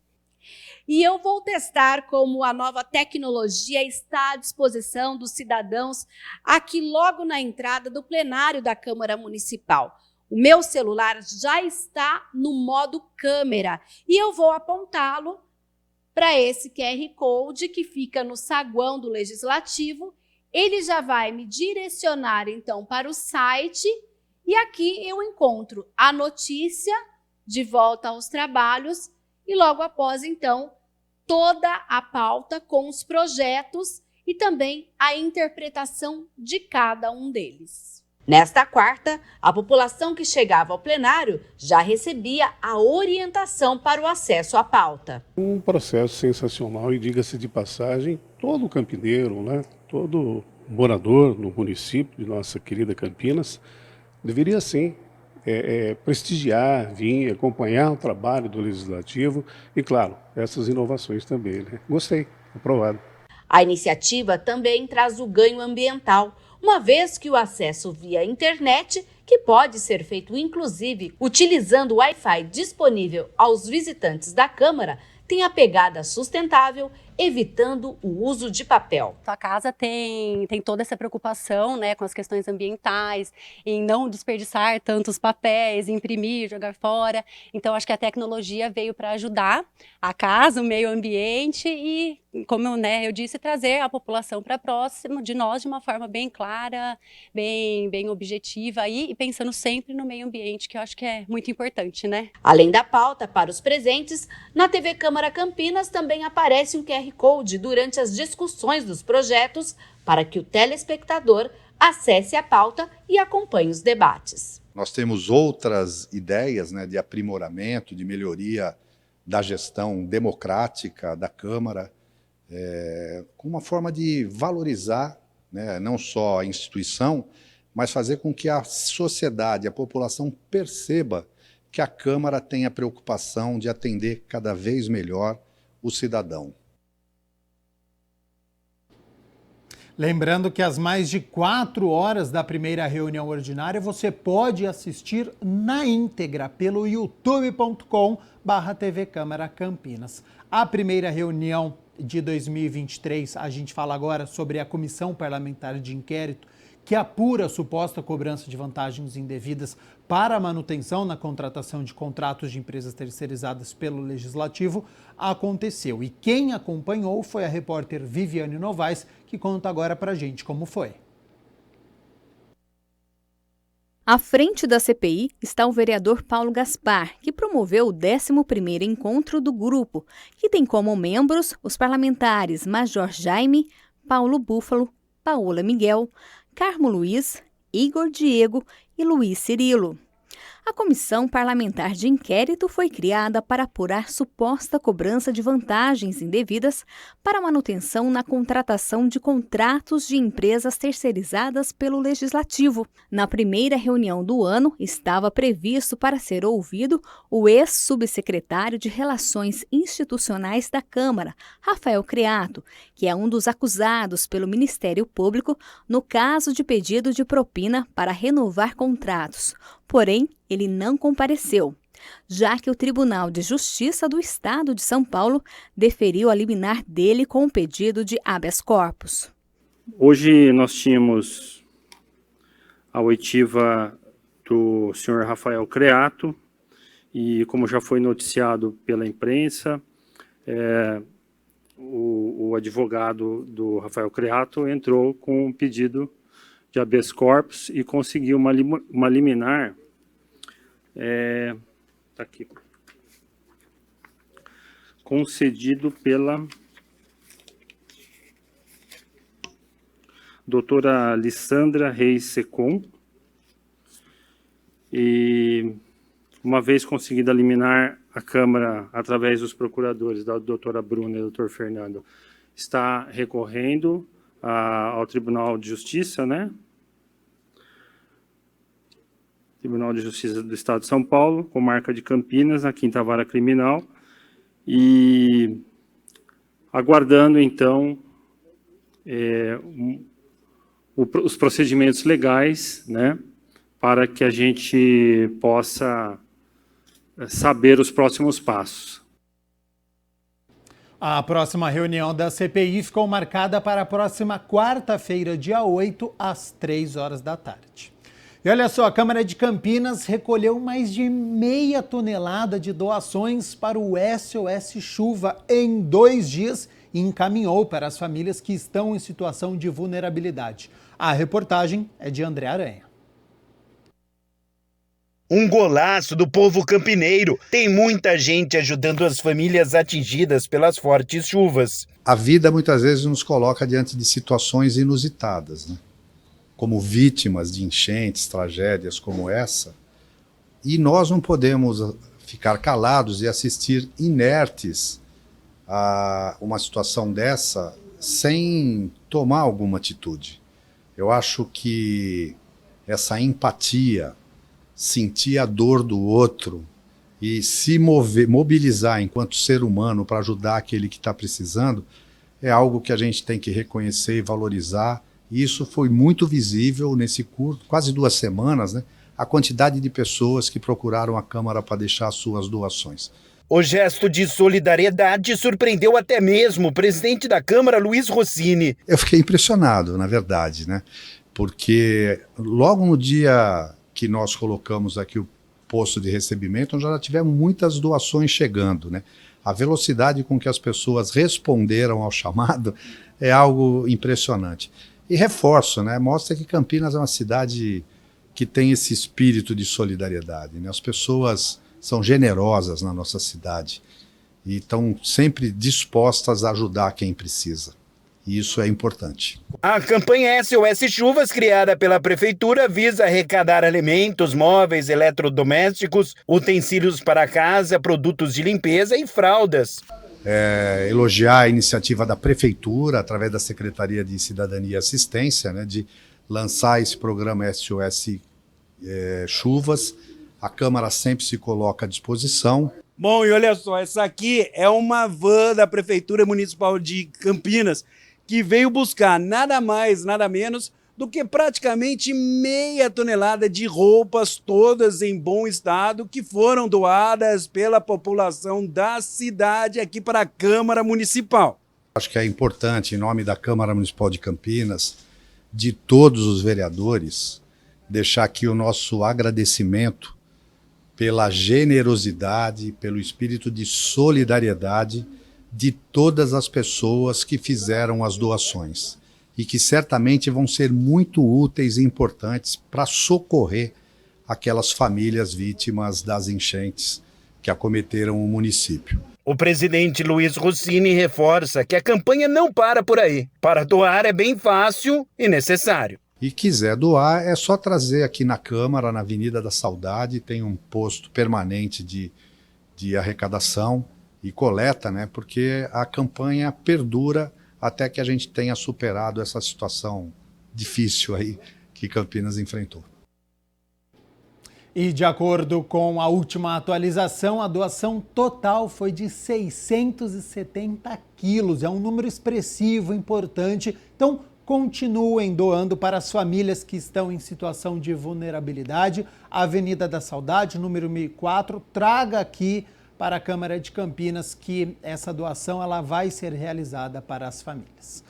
E eu vou testar como a nova tecnologia está à disposição dos cidadãos aqui logo na entrada do plenário da Câmara Municipal. O meu celular já está no modo câmera e eu vou apontá-lo para esse QR Code que fica no saguão do Legislativo. Ele já vai me direcionar, então, para o site e aqui eu encontro a notícia de volta aos trabalhos e logo após, então, toda a pauta com os projetos e também a interpretação de cada um deles. Nesta quarta, a população que chegava ao plenário já recebia a orientação para o acesso à pauta. Um processo sensacional e, diga-se de passagem, todo campineiro, né, todo morador no município de nossa querida Campinas deveria sim prestigiar, vir acompanhar o trabalho do Legislativo e, claro, essas inovações também, né? Gostei, aprovado. A iniciativa também traz o ganho ambiental, uma vez que o acesso via internet, que pode ser feito inclusive utilizando o Wi-Fi disponível aos visitantes da Câmara, tem a pegada sustentável, evitando o uso de papel. A casa tem toda essa preocupação, né, com as questões ambientais, em não desperdiçar tantos papéis, imprimir, jogar fora. Então, acho que a tecnologia veio para ajudar a casa, o meio ambiente e, como eu disse, trazer a população para próximo de nós de uma forma bem clara, bem objetiva e pensando sempre no meio ambiente, que eu acho que é muito importante, né? Além da pauta para os presentes, na TV Câmara Campinas também aparece um QR Code durante as discussões dos projetos para que o telespectador acesse a pauta e acompanhe os debates. Nós temos outras ideias, né, de aprimoramento, de melhoria da gestão democrática da Câmara, com uma forma de valorizar, né, não só a instituição, mas fazer com que a sociedade, a população perceba que a Câmara tem a preocupação de atender cada vez melhor o cidadão. Lembrando que as mais de 4 horas da primeira reunião ordinária você pode assistir na íntegra pelo youtube.com/TV Câmara Campinas. A primeira reunião de 2023, a gente fala agora sobre a Comissão Parlamentar de Inquérito, que apura a suposta cobrança de vantagens indevidas para a manutenção na contratação de contratos de empresas terceirizadas pelo Legislativo, aconteceu. E quem acompanhou foi a repórter Viviane Novaes, que conta agora pra gente como foi. À frente da CPI está o vereador Paulo Gaspar, que promoveu o 11º encontro do grupo, que tem como membros os parlamentares Major Jaime, Paulo Búfalo, Paola Miguel, Carmo Luiz, Igor Diego e Luiz Cirilo. A Comissão Parlamentar de Inquérito foi criada para apurar suposta cobrança de vantagens indevidas para manutenção na contratação de contratos de empresas terceirizadas pelo Legislativo. Na primeira reunião do ano, estava previsto para ser ouvido o ex-subsecretário de Relações Institucionais da Câmara, Rafael Creato, que é um dos acusados pelo Ministério Público no caso de pedido de propina para renovar contratos. Porém, ele não compareceu, já que o Tribunal de Justiça do Estado de São Paulo deferiu a liminar dele com o pedido de habeas corpus. Hoje nós tínhamos a oitiva do senhor Rafael Creato e, como já foi noticiado pela imprensa, o advogado do Rafael Creato entrou com um pedido de habeas corpus e conseguiu uma liminar, tá aqui, concedido pela doutora Alessandra Reis Secom, e uma vez conseguida a liminar, a Câmara, através dos procuradores, da doutora Bruna e do doutor Fernando, está recorrendo ao Tribunal de Justiça, né? Tribunal de Justiça do Estado de São Paulo, com marca de Campinas, na 5ª Vara Criminal, e aguardando, então, os procedimentos legais, né, para que a gente possa saber os próximos passos. A próxima reunião da CPI ficou marcada para a próxima quarta-feira, dia 8, às 3 horas da tarde. E olha só, a Câmara de Campinas recolheu mais de 0,5 tonelada de doações para o SOS Chuva em 2 dias e encaminhou para as famílias que estão em situação de vulnerabilidade. A reportagem é de André Aranha. Um golaço do povo campineiro. Tem muita gente ajudando as famílias atingidas pelas fortes chuvas. A vida muitas vezes nos coloca diante de situações inusitadas, né? Como vítimas de enchentes, tragédias como essa. E nós não podemos ficar calados e assistir inertes a uma situação dessa sem tomar alguma atitude. Eu acho que essa empatia, sentir a dor do outro e se mobilizar enquanto ser humano para ajudar aquele que está precisando, é algo que a gente tem que reconhecer e valorizar. E isso foi muito visível nesse curso, quase 2 semanas, né? A quantidade de pessoas que procuraram a Câmara para deixar suas doações. O gesto de solidariedade surpreendeu até mesmo o presidente da Câmara, Luiz Rossini. Eu fiquei impressionado, na verdade, né? Porque logo no dia que nós colocamos aqui o posto de recebimento, nós já tivemos muitas doações chegando, né? A velocidade com que as pessoas responderam ao chamado é algo impressionante. E reforço, né? Mostra que Campinas é uma cidade que tem esse espírito de solidariedade, né? As pessoas são generosas na nossa cidade e estão sempre dispostas a ajudar quem precisa. E isso é importante. A campanha SOS Chuvas, criada pela Prefeitura, visa arrecadar alimentos, móveis, eletrodomésticos, utensílios para casa, produtos de limpeza e fraldas. Elogiar a iniciativa da Prefeitura, através da Secretaria de Cidadania e Assistência, né, de lançar esse programa SOS Chuvas. A Câmara sempre se coloca à disposição. Bom, e olha só, essa aqui é uma van da Prefeitura Municipal de Campinas, que veio buscar nada mais, nada menos do que praticamente meia tonelada de roupas, todas em bom estado, que foram doadas pela população da cidade aqui para a Câmara Municipal. Acho que é importante, em nome da Câmara Municipal de Campinas, de todos os vereadores, deixar aqui o nosso agradecimento pela generosidade, pelo espírito de solidariedade de todas as pessoas que fizeram as doações e que certamente vão ser muito úteis e importantes para socorrer aquelas famílias vítimas das enchentes que acometeram o município. O presidente Luiz Rossini reforça que a campanha não para por aí. Para doar é bem fácil e necessário. E quiser doar, é só trazer aqui na Câmara, na Avenida da Saudade, tem um posto permanente de arrecadação e coleta, né? Porque a campanha perdura até que a gente tenha superado essa situação difícil aí que Campinas enfrentou. E de acordo com a última atualização, a doação total foi de 670 quilos. É um número expressivo, importante. Então, continuem doando para as famílias que estão em situação de vulnerabilidade. A Avenida da Saudade, número 1004, traga aqui para a Câmara de Campinas que essa doação ela vai ser realizada para as famílias.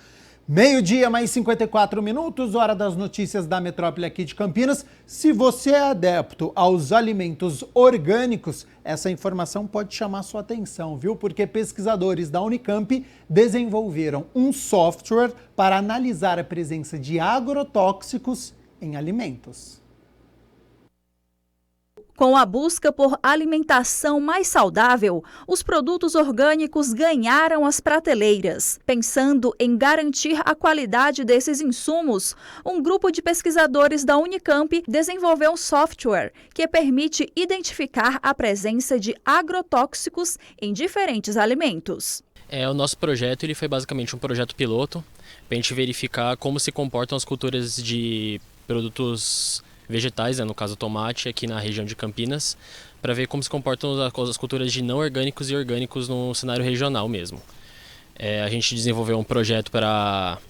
12:00 mais 54 minutos, hora das notícias da metrópole aqui de Campinas. Se você é adepto aos alimentos orgânicos, essa informação pode chamar sua atenção, viu? Porque pesquisadores da Unicamp desenvolveram um software para analisar a presença de agrotóxicos em alimentos. Com a busca por alimentação mais saudável, os produtos orgânicos ganharam as prateleiras. Pensando em garantir a qualidade desses insumos, um grupo de pesquisadores da Unicamp desenvolveu um software que permite identificar a presença de agrotóxicos em diferentes alimentos. O nosso projeto ele foi basicamente um projeto piloto para a gente verificar como se comportam as culturas de produtos vegetais, no caso tomate, aqui na região de Campinas, para ver como se comportam as culturas de não orgânicos e orgânicos no cenário regional mesmo. A gente desenvolveu um projeto para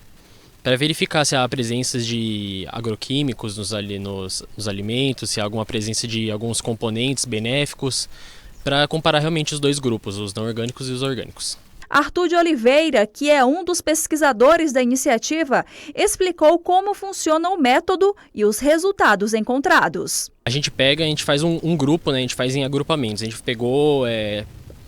verificar se há presença de agroquímicos nos alimentos, se há alguma presença de alguns componentes benéficos, para comparar realmente os dois grupos, os não orgânicos e os orgânicos. Arthur de Oliveira, que é um dos pesquisadores da iniciativa, explicou como funciona o método e os resultados encontrados. A gente faz um grupo, né? A gente faz em agrupamentos. A gente pegou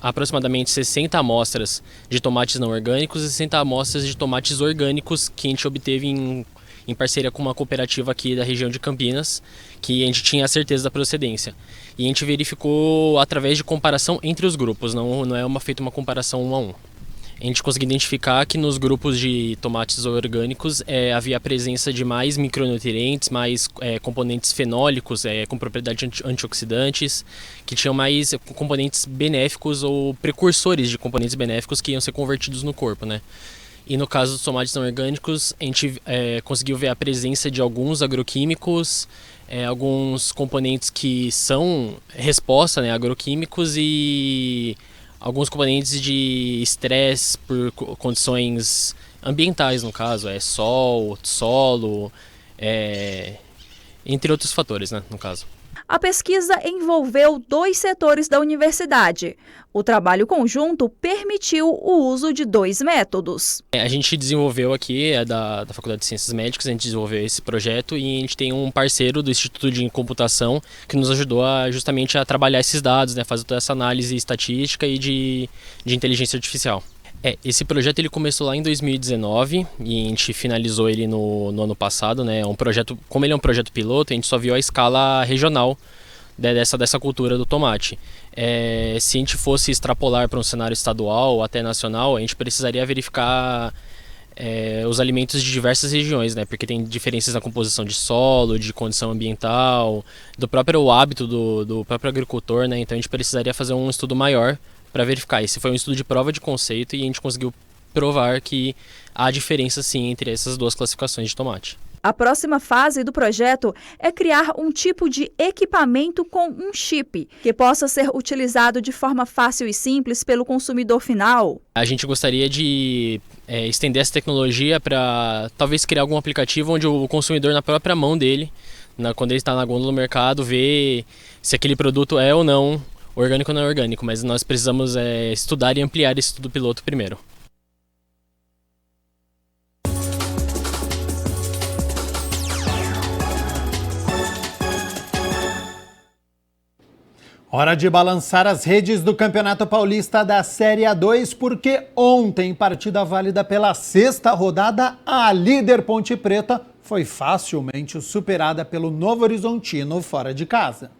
aproximadamente 60 amostras de tomates não orgânicos e 60 amostras de tomates orgânicos que a gente obteve em em parceria com uma cooperativa aqui da região de Campinas, que a gente tinha a certeza da procedência. E a gente verificou através de comparação entre os grupos, não é feita uma comparação 1 a 1. A gente conseguiu identificar que nos grupos de tomates orgânicos havia a presença de mais micronutrientes, mais componentes fenólicos com propriedades antioxidantes, que tinham mais componentes benéficos ou precursores de componentes benéficos que iam ser convertidos no corpo, né? E no caso dos tomates não orgânicos, a gente conseguiu ver a presença de alguns agroquímicos, alguns componentes que são resposta, né, agroquímicos, e alguns componentes de estresse por condições ambientais, no caso, sol, solo, entre outros fatores, né, no caso. A pesquisa envolveu 2 setores da universidade. O trabalho conjunto permitiu o uso de 2 métodos. A gente desenvolveu aqui, da Faculdade de Ciências Médicas, a gente desenvolveu esse projeto e a gente tem um parceiro do Instituto de Computação que nos ajudou justamente a trabalhar esses dados, né, fazer toda essa análise estatística e de inteligência artificial. Esse projeto ele começou lá em 2019 e a gente finalizou ele no ano passado, né? Como ele é um projeto piloto, a gente só viu a escala regional dessa cultura do tomate. Se a gente fosse extrapolar para um cenário estadual ou até nacional, a gente precisaria verificar os alimentos de diversas regiões, né? Porque tem diferenças na composição de solo, de condição ambiental, do próprio hábito do próprio agricultor, né? Então a gente precisaria fazer um estudo maior para verificar. Esse foi um estudo de prova de conceito e a gente conseguiu provar que há diferença sim entre essas 2 classificações de tomate. A próxima fase do projeto é criar um tipo de equipamento com um chip que possa ser utilizado de forma fácil e simples pelo consumidor final. A gente gostaria de estender essa tecnologia para talvez criar algum aplicativo onde o consumidor, na própria mão dele, quando ele está na gôndola do mercado, vê se aquele produto é ou não orgânico ou não é orgânico, mas nós precisamos estudar e ampliar esse estudo piloto primeiro. Hora de balançar as redes do Campeonato Paulista da Série A2, porque ontem, partida válida pela 6ª rodada, a líder Ponte Preta foi facilmente superada pelo Novo Horizontino fora de casa.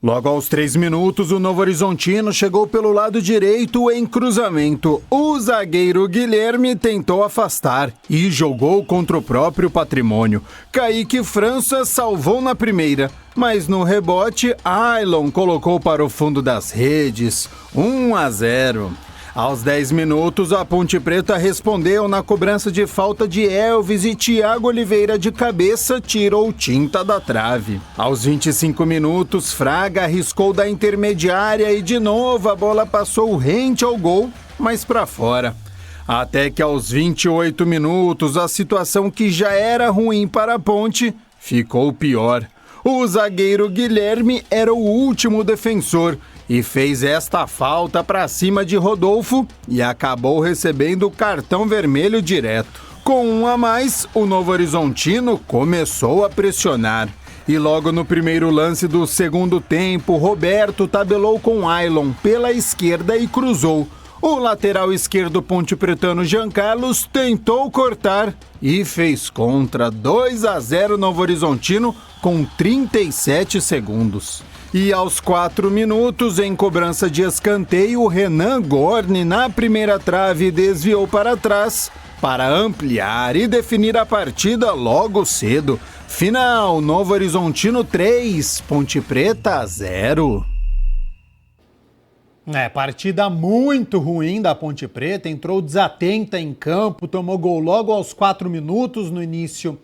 Logo aos 3 minutos, o Novo Horizontino chegou pelo lado direito em cruzamento. O zagueiro Guilherme tentou afastar e jogou contra o próprio patrimônio. Kaique França salvou na primeira, mas no rebote, Ailon colocou para o fundo das redes. 1-0. Aos 10 minutos, a Ponte Preta respondeu na cobrança de falta de Elvis e Thiago Oliveira de cabeça tirou tinta da trave. Aos 25 minutos, Fraga arriscou da intermediária e de novo a bola passou rente ao gol, mas para fora. Até que aos 28 minutos, a situação que já era ruim para a Ponte ficou pior. O zagueiro Guilherme era o último defensor e fez esta falta para cima de Rodolfo e acabou recebendo o cartão vermelho direto. Com 1 a mais, o Novo Horizontino começou a pressionar. E logo no primeiro lance do segundo tempo, Roberto tabelou com Ailon pela esquerda e cruzou. O lateral esquerdo pontepretano Jean Carlos tentou cortar e fez contra. 2-0 Novo Horizontino com 37 segundos. E aos 4 minutos, em cobrança de escanteio, Renan Gorni na primeira trave desviou para trás para ampliar e definir a partida logo cedo. Final, Novo Horizontino 3, Ponte Preta 0. Partida muito ruim da Ponte Preta, entrou desatenta em campo, tomou gol logo aos 4 minutos no início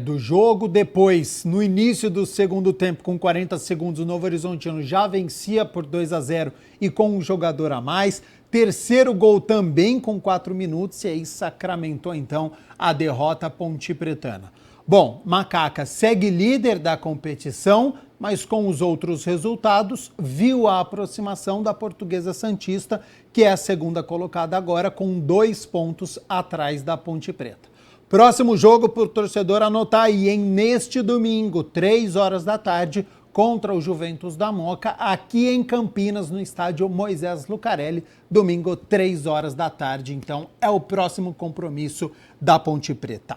do jogo. Depois, no início do segundo tempo, com 40 segundos, o Novo Horizontino já vencia por 2-0 e com um jogador a mais. Terceiro gol também com 4 minutos e aí sacramentou então a derrota pontepretana. Bom, Macaca segue líder da competição, mas com os outros resultados viu a aproximação da Portuguesa Santista, que é a segunda colocada agora com 2 pontos atrás da Ponte Preta. Próximo jogo para o torcedor anotar aí, neste domingo, 3 horas da tarde, contra o Juventus da Moca, aqui em Campinas, no estádio Moisés Lucarelli, domingo, 3 horas da tarde. Então, é o próximo compromisso da Ponte Preta.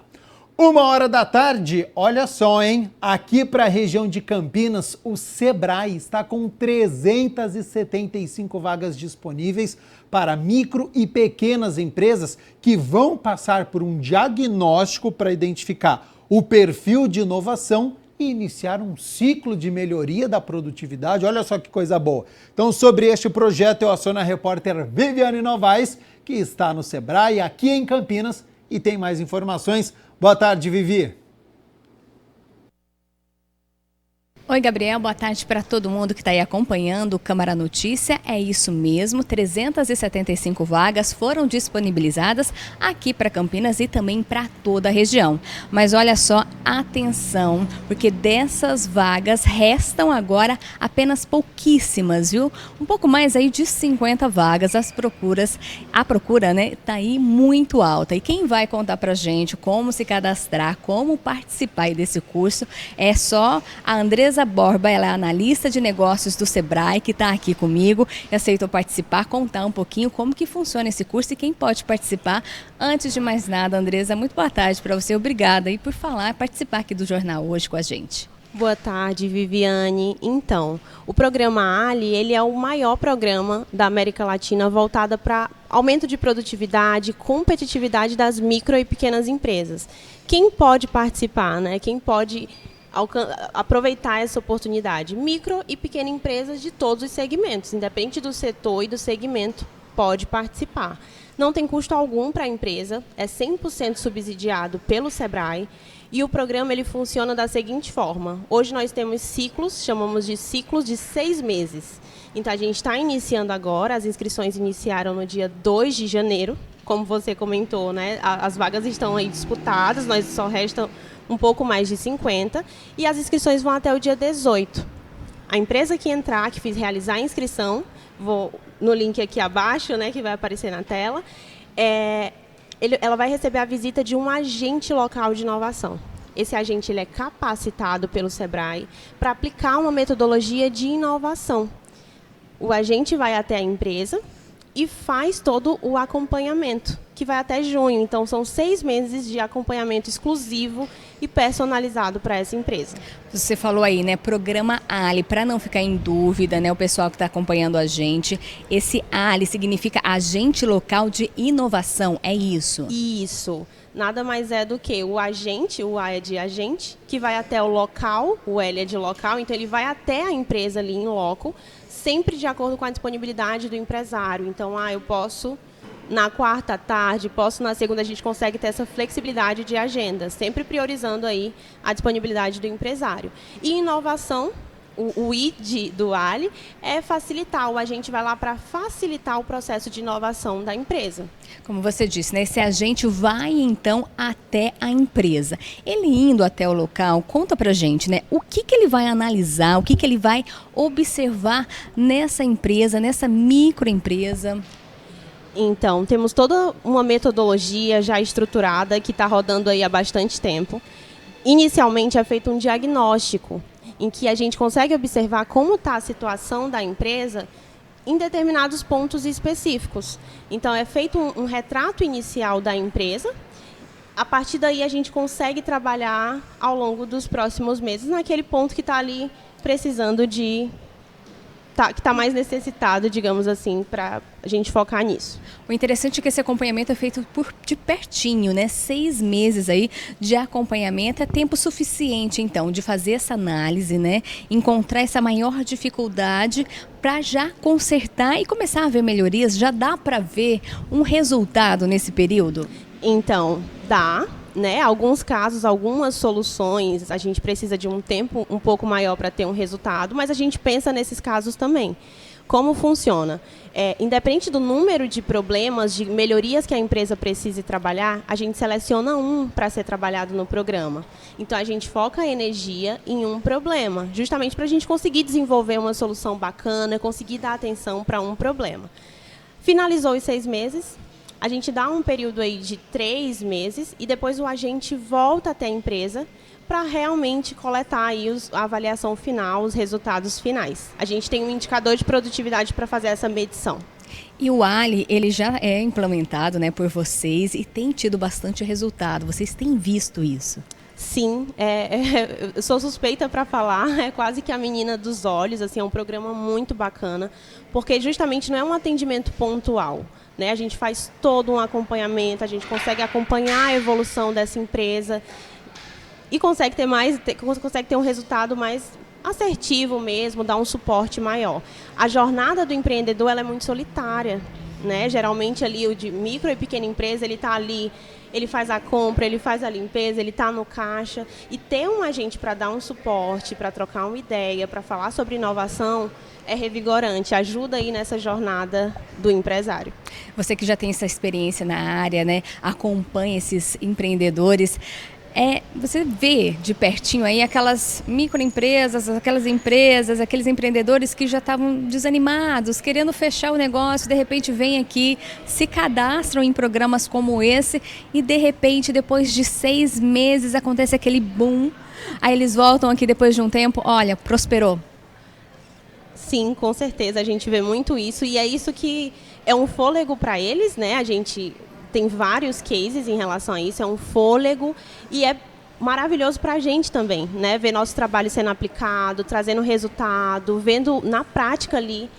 1h da tarde, olha só, hein? Aqui para a região de Campinas, o Sebrae está com 375 vagas disponíveis para micro e pequenas empresas que vão passar por um diagnóstico para identificar o perfil de inovação e iniciar um ciclo de melhoria da produtividade. Olha só que coisa boa. Então, sobre este projeto, eu aciono a repórter Viviane Novaes, que está no Sebrae, aqui em Campinas, e tem mais informações. Boa tarde, Vivi. Oi, Gabriel, boa tarde para todo mundo que está aí acompanhando o Câmara Notícia. É isso mesmo, 375 vagas foram disponibilizadas aqui para Campinas e também para toda a região. Mas olha só, atenção, porque dessas vagas restam agora apenas pouquíssimas, viu? Um pouco mais aí de 50 vagas, a procura, né, tá aí muito alta. E quem vai contar pra gente como se cadastrar, como participar aí desse curso, é só a Andresa Borba, ela é analista de negócios do Sebrae, que está aqui comigo e aceitou participar, contar um pouquinho como que funciona esse curso e quem pode participar. Antes de mais nada, Andresa, muito boa tarde para você, obrigada aí por participar aqui do Jornal Hoje com a gente. Boa tarde, Viviane. Então, o programa Ali, ele é o maior programa da América Latina voltado para aumento de produtividade, competitividade das micro e pequenas empresas. Quem pode participar, né? Quem pode aproveitar essa oportunidade? Micro e pequenas empresas de todos os segmentos, independente do setor e do segmento, pode participar. Não tem custo algum para a empresa, é 100% subsidiado pelo Sebrae e o programa ele funciona da seguinte forma. Hoje nós temos ciclos, chamamos de ciclos de 6 meses. Então a gente está iniciando agora, as inscrições iniciaram no dia 2 de janeiro, como você comentou, né? As vagas estão aí disputadas, nós só restam um pouco mais de 50, e as inscrições vão até o dia 18. A empresa que entrar, que realizar a inscrição, vou no link aqui abaixo, né, que vai aparecer na tela, ela vai receber a visita de um agente local de inovação. Esse agente ele é capacitado pelo Sebrae para aplicar uma metodologia de inovação. O agente vai até a empresa e faz todo o acompanhamento, que vai até junho. Então, são 6 meses de acompanhamento exclusivo e personalizado para essa empresa. Você falou aí, né, programa Ali, para não ficar em dúvida, né, o pessoal que está acompanhando a gente, esse Ali significa Agente Local de Inovação, é isso? Isso. Nada mais é do que o agente, o A é de agente, que vai até o local, o L é de local, então ele vai até a empresa ali em loco, sempre de acordo com a disponibilidade do empresário. Então, eu posso na quarta à tarde, posso na segunda, a gente consegue ter essa flexibilidade de agenda, sempre priorizando aí a disponibilidade do empresário. E inovação, o I do Ali, é facilitar, o agente vai lá para facilitar o processo de inovação da empresa. Como você disse, né, esse agente vai então até a empresa. Ele indo até o local, conta pra gente, né, o que ele vai analisar, o que ele vai observar nessa empresa, nessa microempresa. Então, temos toda uma metodologia já estruturada que está rodando aí há bastante tempo. Inicialmente é feito um diagnóstico, em que a gente consegue observar como está a situação da empresa em determinados pontos específicos. Então, é feito um retrato inicial da empresa. A partir daí, a gente consegue trabalhar ao longo dos próximos meses naquele ponto que está ali precisando de... que está mais necessitado, digamos assim, para a gente focar nisso. O interessante é que esse acompanhamento é feito de pertinho, né? 6 meses aí de acompanhamento é tempo suficiente, então, de fazer essa análise, né? Encontrar essa maior dificuldade para já consertar e começar a ver melhorias. Já dá para ver um resultado nesse período? Então, dá. Né? Alguns casos, algumas soluções, a gente precisa de um tempo um pouco maior para ter um resultado, mas a gente pensa nesses casos também. Como funciona? Independente do número de problemas, de melhorias que a empresa precise trabalhar, a gente seleciona um para ser trabalhado no programa. Então, a gente foca a energia em um problema, justamente para a gente conseguir desenvolver uma solução bacana, conseguir dar atenção para um problema. Finalizou os 6 meses, a gente dá um período aí de 3 meses e depois o agente volta até a empresa para realmente coletar aí a avaliação final, os resultados finais. A gente tem um indicador de produtividade para fazer essa medição. E o Ali, ele já é implementado, né, por vocês e tem tido bastante resultado. Vocês têm visto isso? Sim, eu sou suspeita para falar, é quase que a menina dos olhos, assim, é um programa muito bacana, porque justamente não é um atendimento pontual, né? A gente faz todo um acompanhamento, a gente consegue acompanhar a evolução dessa empresa e consegue ter um resultado mais assertivo mesmo, dar um suporte maior. A jornada do empreendedor ela é muito solitária, né? Geralmente ali o de micro e pequena empresa, ele está ali, ele faz a compra, ele faz a limpeza, ele está no caixa. E ter um agente para dar um suporte, para trocar uma ideia, para falar sobre inovação, é revigorante, ajuda aí nessa jornada do empresário. Você que já tem essa experiência na área, né, acompanha esses empreendedores, você vê de pertinho aí aquelas microempresas, aquelas empresas, aqueles empreendedores que já estavam desanimados, querendo fechar o negócio, de repente vêm aqui, se cadastram em programas como esse e de repente, depois de 6 meses, acontece aquele boom, aí eles voltam aqui depois de um tempo, olha, prosperou. Sim, com certeza, a gente vê muito isso e é isso que é um fôlego para eles, né? A gente tem vários cases em relação a isso, é um fôlego e é maravilhoso para a gente também, né? Ver nosso trabalho sendo aplicado, trazendo resultado, vendo na prática ali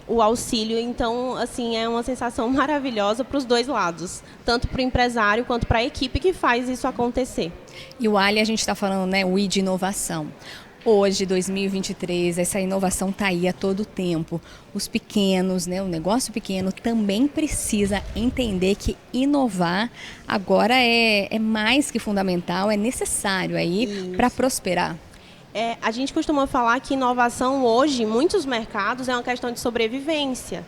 o auxílio. Então, assim, é uma sensação maravilhosa para os dois lados, tanto para o empresário quanto para a equipe que faz isso acontecer. E o Ali, a gente está falando, né, o I de inovação. Hoje, 2023, essa inovação está aí a todo tempo. Os pequenos, né, o negócio pequeno também precisa entender que inovar agora é mais que fundamental, é necessário aí para prosperar. A gente costuma falar que inovação hoje, em muitos mercados, é uma questão de sobrevivência,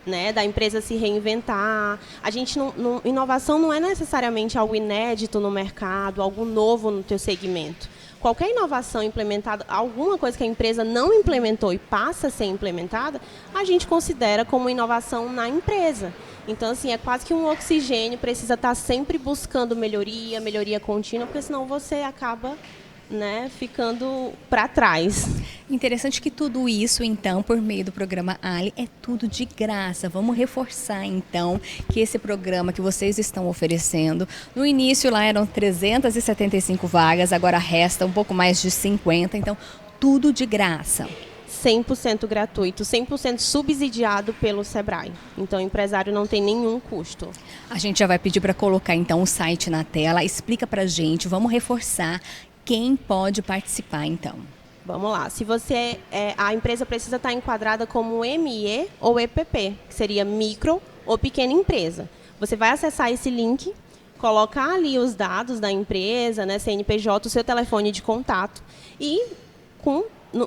né, da empresa se reinventar. A gente inovação não é necessariamente algo inédito no mercado, algo novo no teu segmento. Qualquer inovação implementada, alguma coisa que a empresa não implementou e passa a ser implementada, a gente considera como inovação na empresa. Então, assim, é quase que um oxigênio, precisa estar sempre buscando melhoria contínua, porque senão você acaba, né, ficando para trás. Interessante que tudo isso, então, por meio do programa Ali, é tudo de graça. Vamos reforçar, então, que esse programa que vocês estão oferecendo, no início lá eram 375 vagas, agora resta um pouco mais de 50, então tudo de graça. 100% gratuito, 100% subsidiado pelo Sebrae. Então, o empresário não tem nenhum custo. A gente já vai pedir para colocar, então, o site na tela. Explica para a gente, vamos reforçar quem pode participar, então. Vamos lá. Se você a empresa precisa estar enquadrada como ME ou EPP, que seria micro ou pequena empresa. Você vai acessar esse link, colocar ali os dados da empresa, né, CNPJ, o seu telefone de contato e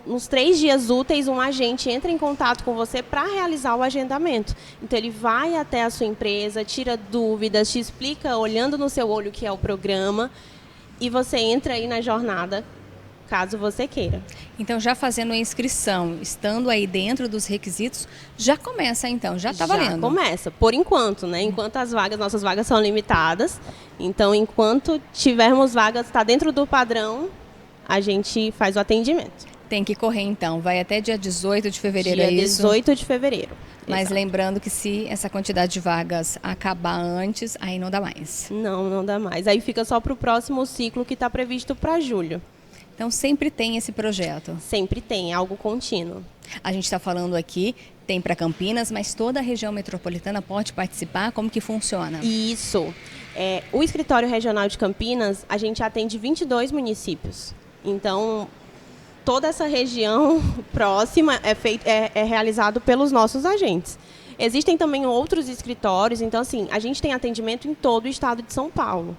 nos 3 dias úteis, um agente entra em contato com você para realizar o agendamento. Então, ele vai até a sua empresa, tira dúvidas, te explica, olhando no seu olho, o que é o programa, e você entra aí na jornada, caso você queira. Então, já fazendo a inscrição, estando aí dentro dos requisitos, já começa, então, já está valendo. Já começa, por enquanto, né? Enquanto nossas vagas são limitadas, então, enquanto tivermos vagas, está dentro do padrão, a gente faz o atendimento. Tem que correr, então. Vai até dia 18 de fevereiro, é isso? Dia 18 de fevereiro. Mas Exato. Lembrando que se essa quantidade de vagas acabar antes, aí não dá mais. Não dá mais. Aí fica só para o próximo ciclo que está previsto para julho. Então, sempre tem esse projeto? Sempre tem, é algo contínuo. A gente está falando aqui, tem para Campinas, mas toda a região metropolitana pode participar? Como que funciona? Isso. O Escritório Regional de Campinas, a gente atende 22 municípios. Então, toda essa região próxima é realizado pelos nossos agentes. Existem também outros escritórios, então, assim, a gente tem atendimento em todo o estado de São Paulo,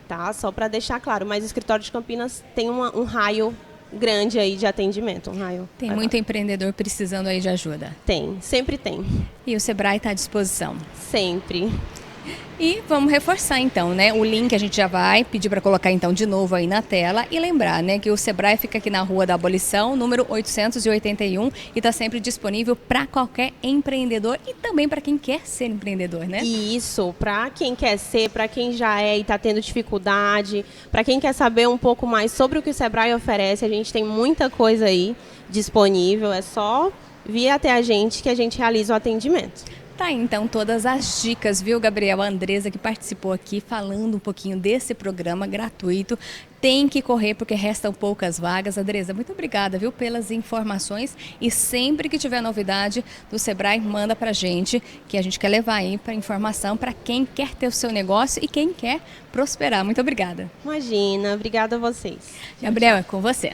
tá? Só para deixar claro, mas o escritório de Campinas tem um raio grande aí de atendimento, Tem muito empreendedor precisando aí de ajuda? Tem, sempre tem. E o Sebrae está à disposição? Sempre. E vamos reforçar então, né? O link a gente já vai pedir para colocar então de novo aí na tela e lembrar, né, que o Sebrae fica aqui na Rua da Abolição, número 881, e está sempre disponível para qualquer empreendedor e também para quem quer ser empreendedor, né? Isso, para quem quer ser, para quem já é e está tendo dificuldade, para quem quer saber um pouco mais sobre o que o Sebrae oferece, a gente tem muita coisa aí disponível, é só vir até a gente que a gente realiza o atendimento. Tá, então todas as dicas, viu, Gabriel? A Andresa que participou aqui falando um pouquinho desse programa gratuito. Tem que correr porque restam poucas vagas. Andresa, muito obrigada, viu, pelas informações. E sempre que tiver novidade do Sebrae, manda pra gente, que a gente quer levar aí para informação para quem quer ter o seu negócio e quem quer prosperar. Muito obrigada. Imagina, obrigada a vocês. Gabriel, é com você.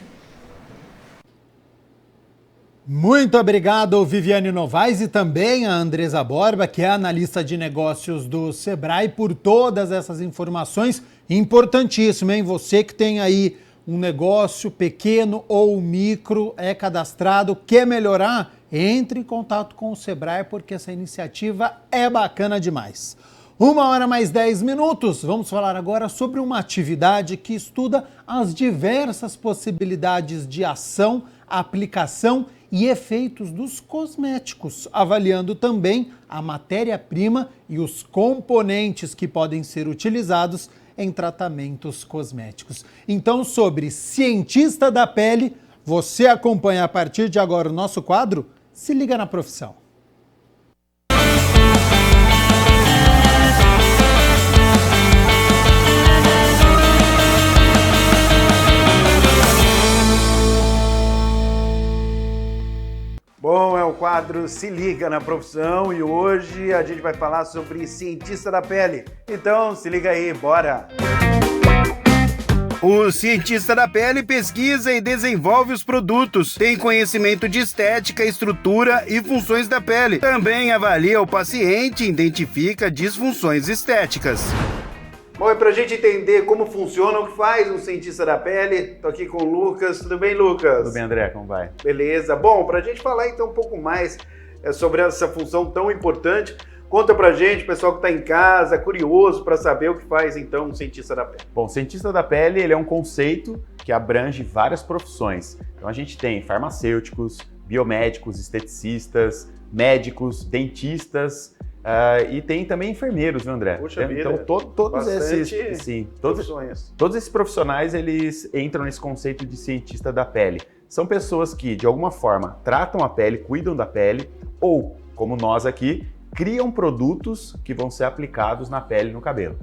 Muito obrigado, Viviane Novaes, e também a Andresa Borba, que é analista de negócios do Sebrae, por todas essas informações. Importantíssimo, hein? Você que tem aí um negócio pequeno ou micro, é cadastrado, quer melhorar, entre em contato com o Sebrae, porque essa iniciativa é bacana demais. 1h mais 10 minutos, vamos falar agora sobre uma atividade que estuda as diversas possibilidades de ação, aplicação e efeitos dos cosméticos, avaliando também a matéria-prima e os componentes que podem ser utilizados em tratamentos cosméticos. Então, sobre Cientista da Pele, você acompanha a partir de agora o nosso quadro Se Liga na Profissão. Bom, é o quadro Se Liga na Profissão e hoje a gente vai falar sobre cientista da pele. Então, se liga aí, bora! O cientista da pele pesquisa e desenvolve os produtos, tem conhecimento de estética, estrutura e funções da pele. Também avalia o paciente e identifica disfunções estéticas. Bom, e para a gente entender como funciona, o que faz um cientista da pele, tô aqui com o Lucas. Tudo bem, Lucas? Tudo bem, André, como vai? Beleza. Bom, para a gente falar então um pouco mais sobre essa função tão importante, conta pra gente, pessoal que está em casa, curioso para saber o que faz então um cientista da pele. Bom, cientista da pele, ele é um conceito que abrange várias profissões. Então a gente tem farmacêuticos, biomédicos, esteticistas, médicos, dentistas, e tem também enfermeiros, viu, André? Puxa vida, então todos esses profissionais, eles entram nesse conceito de cientista da pele. São pessoas que, de alguma forma, tratam a pele, cuidam da pele, ou, como nós aqui, criam produtos que vão ser aplicados na pele e no cabelo.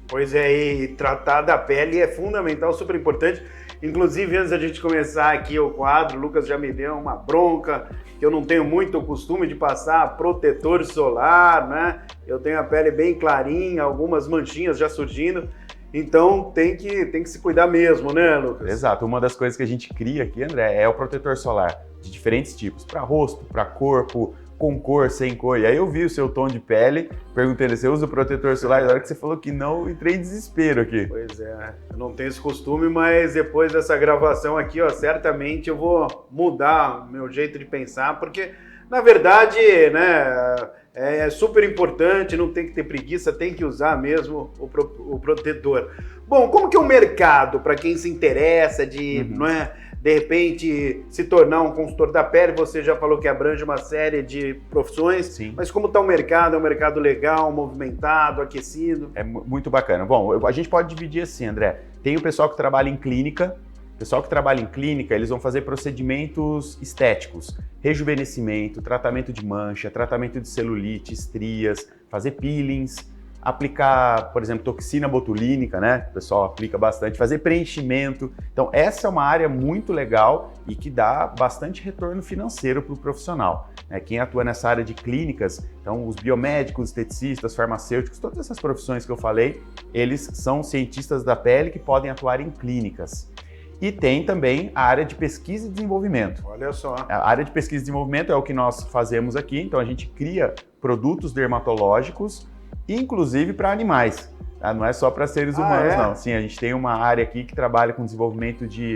Pois é, e tratar da pele é fundamental, super importante. Inclusive, antes da gente começar aqui o quadro, o Lucas já me deu uma bronca, que eu não tenho muito o costume de passar protetor solar, né? Eu tenho a pele bem clarinha, algumas manchinhas já surgindo, então tem que se cuidar mesmo, né, Lucas? Exato, uma das coisas que a gente cria aqui, André, é o protetor solar de diferentes tipos, para rosto, para corpo, com cor, sem cor. E aí eu vi o seu tom de pele, perguntei, você usa o protetor solar? E na hora que você falou que não, eu entrei em desespero aqui. Pois é, eu não tenho esse costume, mas depois dessa gravação aqui, ó, certamente eu vou mudar o meu jeito de pensar, porque, na verdade, né, é super importante, não tem que ter preguiça, tem que usar mesmo o protetor. Bom, como que é o mercado para quem se interessa não é, de repente, se tornar um consultor da pele? Você já falou que abrange uma série de profissões. Sim. Mas como está o mercado? É um mercado legal, movimentado, aquecido? É muito bacana. Bom, a gente pode dividir assim, André. Tem o pessoal que trabalha em clínica. O pessoal que trabalha em clínica, eles vão fazer procedimentos estéticos, rejuvenescimento, tratamento de mancha, tratamento de celulite, estrias, fazer peelings, aplicar, por exemplo, toxina botulínica, né? O pessoal aplica bastante, fazer preenchimento. Então, essa é uma área muito legal e que dá bastante retorno financeiro para o profissional. Quem atua nessa área de clínicas, então os biomédicos, esteticistas, farmacêuticos, todas essas profissões que eu falei, eles são cientistas da pele que podem atuar em clínicas. E tem também a área de pesquisa e desenvolvimento. Olha só. A área de pesquisa e desenvolvimento é o que nós fazemos aqui, então a gente cria produtos dermatológicos, inclusive para animais, tá? Não é só para seres humanos, não. Sim, a gente tem uma área aqui que trabalha com desenvolvimento de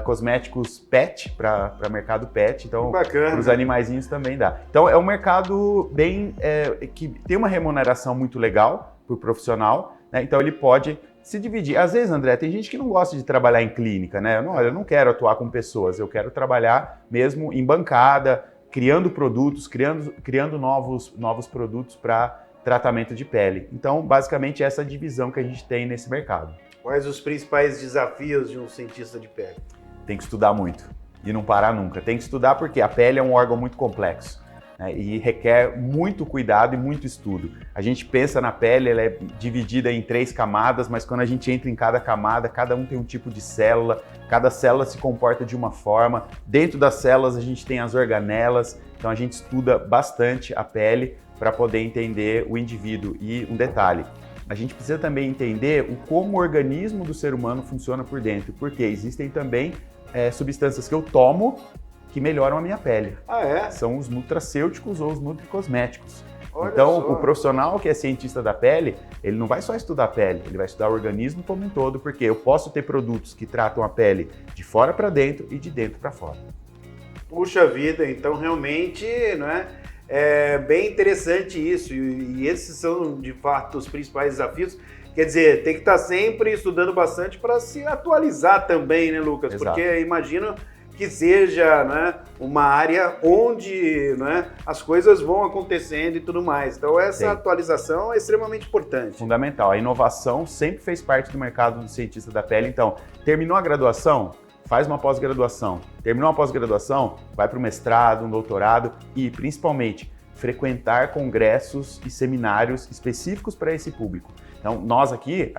cosméticos pet, para mercado pet, então Bacana. para os animaizinhos também dá. Então é um mercado bem que tem uma remuneração muito legal para o profissional, né? Então ele pode se dividir. Às vezes, André, tem gente que não gosta de trabalhar em clínica, né? Eu não quero atuar com pessoas, eu quero trabalhar mesmo em bancada, criando produtos, criando novos produtos para tratamento de pele. Então, basicamente, essa divisão que a gente tem nesse mercado. Quais os principais desafios de um cientista de pele? Tem que estudar muito e não parar nunca. Tem que estudar porque a pele é um órgão muito complexo, né, e requer muito cuidado e muito estudo. A gente pensa na pele, ela é dividida em 3 camadas, mas quando a gente entra em cada camada, cada um tem um tipo de célula, cada célula se comporta de uma forma. Dentro das células a gente tem as organelas, então a gente estuda bastante a pele para poder entender o indivíduo. E um detalhe, a gente precisa também entender como o organismo do ser humano funciona por dentro, porque existem também substâncias que eu tomo que melhoram a minha pele. Ah, é? São os nutracêuticos ou os nutricosméticos. Olha então, só. o profissional que é cientista da pele, ele não vai só estudar a pele, ele vai estudar o organismo como um todo, porque eu posso ter produtos que tratam a pele de fora para dentro e de dentro para fora. Puxa vida, então realmente, né, é bem interessante isso, e esses são de fato os principais desafios. Quer dizer, tem que estar sempre estudando bastante para se atualizar também, né, Lucas? Exato. Porque imagino que seja, né, uma área onde, né, as coisas vão acontecendo e tudo mais. Então essa atualização é extremamente importante. Fundamental. A inovação sempre fez parte do mercado do cientista da pele. Então, terminou a graduação? Faz uma pós-graduação. Terminou a pós-graduação? Vai para o mestrado, um doutorado e, principalmente, frequentar congressos e seminários específicos para esse público. Então, nós aqui,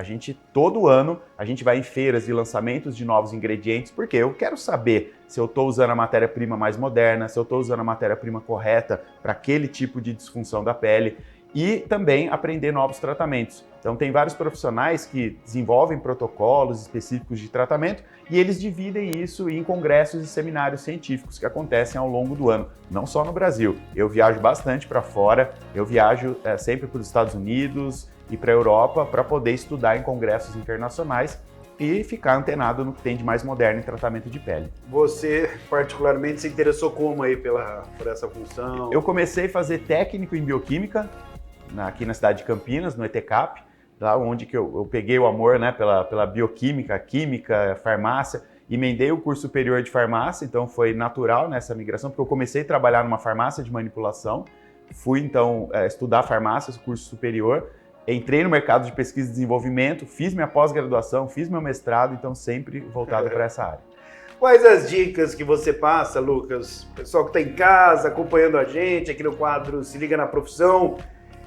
todo ano, a gente vai em feiras de lançamentos de novos ingredientes, porque eu quero saber se eu estou usando a matéria-prima mais moderna, se eu estou usando a matéria-prima correta para aquele tipo de disfunção da pele e também aprender novos tratamentos. Então, tem vários profissionais que desenvolvem protocolos específicos de tratamento e eles dividem isso em congressos e seminários científicos que acontecem ao longo do ano, não só no Brasil. Eu viajo bastante para fora, eu viajo sempre para os Estados Unidos e para a Europa para poder estudar em congressos internacionais e ficar antenado no que tem de mais moderno em tratamento de pele. Você, particularmente, se interessou como aí por essa função? Eu comecei a fazer técnico em bioquímica aqui na cidade de Campinas, no ETCAP, lá onde que eu peguei o amor, né, pela bioquímica, química, farmácia, emendei o curso superior de farmácia, então foi natural nessa migração, porque eu comecei a trabalhar numa farmácia de manipulação, fui então estudar farmácia, curso superior, entrei no mercado de pesquisa e desenvolvimento, fiz minha pós-graduação, fiz meu mestrado, então sempre voltado para essa área. Quais as dicas que você passa, Lucas? Pessoal que está em casa, acompanhando a gente aqui no quadro Se Liga na Profissão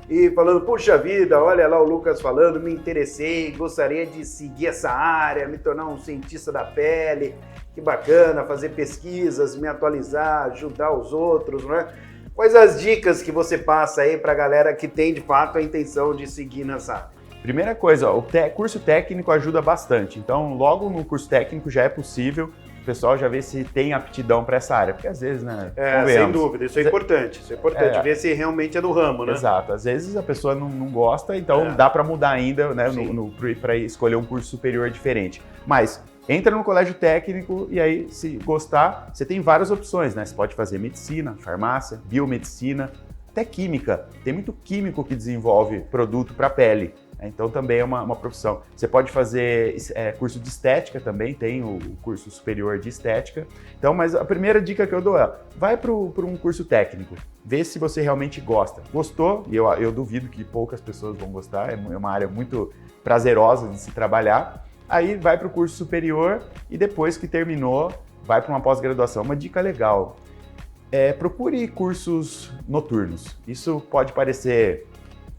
e falando, puxa vida, olha lá o Lucas falando, me interessei, gostaria de seguir essa área, me tornar um cientista da pele, que bacana, fazer pesquisas, me atualizar, ajudar os outros, né? Quais as dicas que você passa aí para a galera que tem, de fato, a intenção de seguir nessa área? Primeira coisa, o curso técnico ajuda bastante. Então, logo no curso técnico já é possível o pessoal já ver se tem aptidão para essa área. Porque às vezes, né? Sem dúvida, isso é importante. Isso é importante, ver se realmente é do ramo, né? Exato. Às vezes a pessoa não gosta, então dá para mudar ainda, né? Para escolher um curso superior diferente. Mas entra no colégio técnico e aí, se gostar, você tem várias opções, né? Você pode fazer medicina, farmácia, biomedicina, até química. Tem muito químico que desenvolve produto para pele. Então também é uma profissão. Você pode fazer curso de estética também, tem o curso superior de estética. Então, mas a primeira dica que eu dou é, vai para um curso técnico, vê se você realmente gosta. Gostou, e eu duvido que poucas pessoas vão gostar, é uma área muito prazerosa de se trabalhar. Aí vai para o curso superior e depois que terminou, vai para uma pós-graduação. Uma dica legal, procure cursos noturnos. Isso pode parecer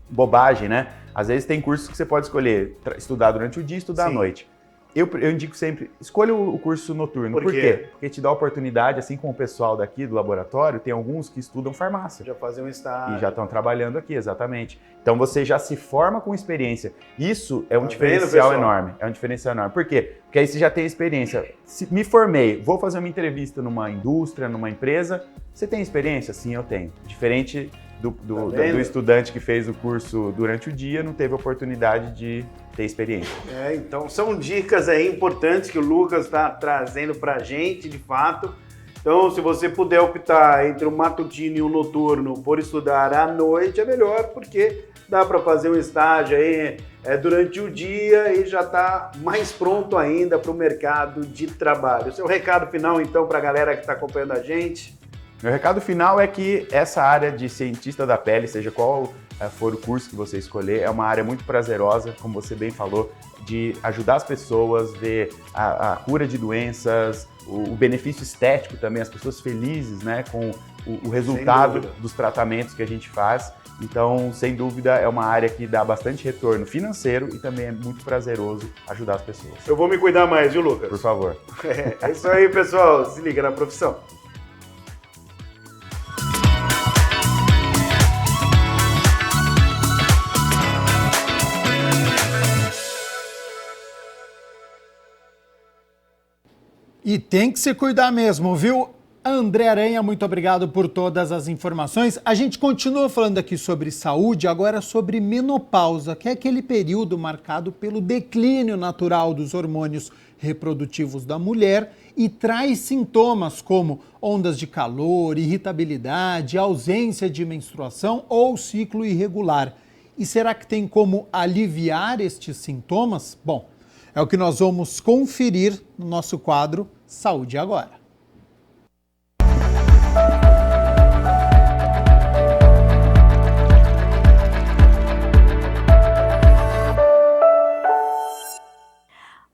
bobagem, né? Às vezes tem cursos que você pode escolher estudar durante o dia e estudar à noite. Eu indico sempre, escolha o curso noturno. Por quê? Porque te dá a oportunidade, assim como o pessoal daqui do laboratório, tem alguns que estudam farmácia. Já fazem um estágio. E já estão trabalhando aqui, exatamente. Então você já se forma com experiência. Isso é um diferencial enorme. É um diferencial enorme. Por quê? Porque aí você já tem experiência. Se me formei, vou fazer uma entrevista numa indústria, numa empresa, você tem experiência? Sim, eu tenho. Diferente do estudante que fez o curso durante o dia não teve oportunidade de ter experiência. Então são dicas aí importantes que o Lucas está trazendo para a gente, de fato. Então, se você puder optar entre o matutino e o noturno por estudar à noite, é melhor, porque dá para fazer um estágio aí durante o dia e já está mais pronto ainda para o mercado de trabalho. Seu recado final, então, para a galera que está acompanhando a gente? Meu recado final é que essa área de cientista da pele, seja qual for o curso que você escolher, é uma área muito prazerosa, como você bem falou, de ajudar as pessoas, ver a cura de doenças, o benefício estético também, as pessoas felizes, né, com o resultado dos tratamentos que a gente faz. Então, sem dúvida, é uma área que dá bastante retorno financeiro e também é muito prazeroso ajudar as pessoas. Eu vou me cuidar mais, viu, Lucas? Por favor. É isso aí, pessoal. Se liga na profissão. E tem que se cuidar mesmo, viu? André Aranha, muito obrigado por todas as informações. A gente continua falando aqui sobre saúde, agora sobre menopausa, que é aquele período marcado pelo declínio natural dos hormônios reprodutivos da mulher e traz sintomas como ondas de calor, irritabilidade, ausência de menstruação ou ciclo irregular. E será que tem como aliviar estes sintomas? Bom, é o que nós vamos conferir no nosso quadro Saúde Agora.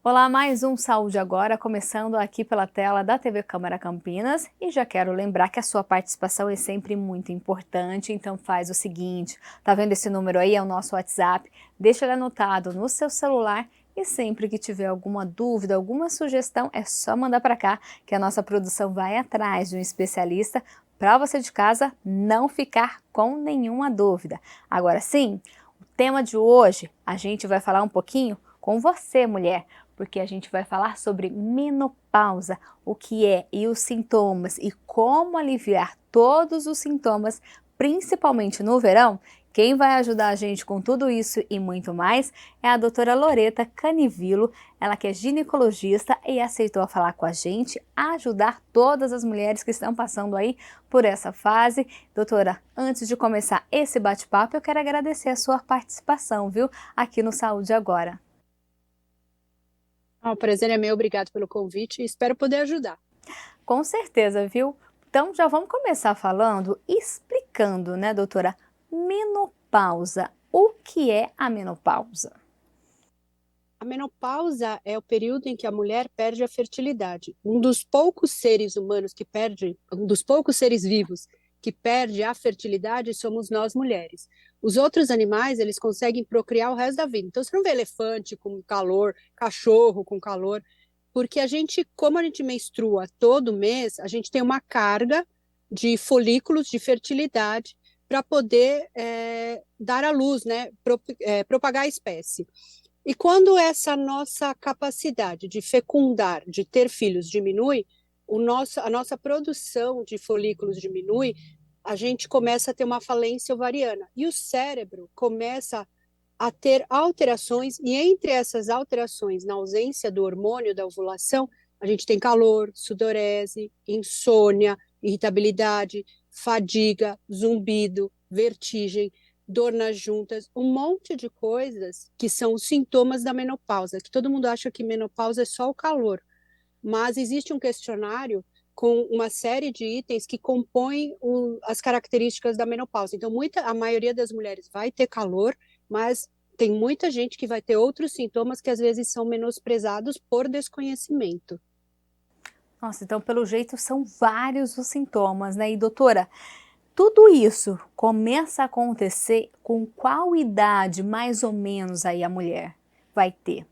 Olá, mais um Saúde Agora, começando aqui pela tela da TV Câmara Campinas. E já quero lembrar que a sua participação é sempre muito importante, então faz o seguinte, tá vendo esse número aí? É o nosso WhatsApp, deixa ele anotado no seu celular e sempre que tiver alguma dúvida, alguma sugestão, é só mandar para cá que a nossa produção vai atrás de um especialista para você de casa não ficar com nenhuma dúvida. Agora sim, o tema de hoje a gente vai falar um pouquinho com você, mulher, porque a gente vai falar sobre menopausa, o que é e os sintomas e como aliviar todos os sintomas, principalmente no verão. Quem vai ajudar a gente com tudo isso e muito mais é a doutora Loreta Canivilo, ela que é ginecologista e aceitou falar com a gente, ajudar todas as mulheres que estão passando aí por essa fase. Doutora, antes de começar esse bate-papo, eu quero agradecer a sua participação, viu, aqui no Saúde Agora. O prazer é meu, obrigado pelo convite e espero poder ajudar. Com certeza, viu? Então já vamos começar falando, explicando, né, doutora? Menopausa. O que é a menopausa? A menopausa é o período em que a mulher perde a fertilidade. Um dos poucos seres humanos que perde, um dos poucos seres vivos que perde a fertilidade somos nós mulheres. Os outros animais, eles conseguem procriar o resto da vida. Então você não vê elefante com calor, cachorro com calor, porque como a gente menstrua todo mês, a gente tem uma carga de folículos de fertilidade para poder dar à luz, né, propagar a espécie. E quando essa nossa capacidade de fecundar, de ter filhos diminui, a nossa produção de folículos diminui, a gente começa a ter uma falência ovariana. E o cérebro começa a ter alterações, e entre essas alterações, na ausência do hormônio da ovulação, a gente tem calor, sudorese, insônia, irritabilidade, fadiga, zumbido, vertigem, dor nas juntas, um monte de coisas que são os sintomas da menopausa, que todo mundo acha que menopausa é só o calor, mas existe um questionário com uma série de itens que compõem as características da menopausa. Então, a maioria das mulheres vai ter calor, mas tem muita gente que vai ter outros sintomas que às vezes são menosprezados por desconhecimento. Nossa, então pelo jeito são vários os sintomas, né? E doutora, tudo isso começa a acontecer com qual idade mais ou menos aí a mulher vai ter?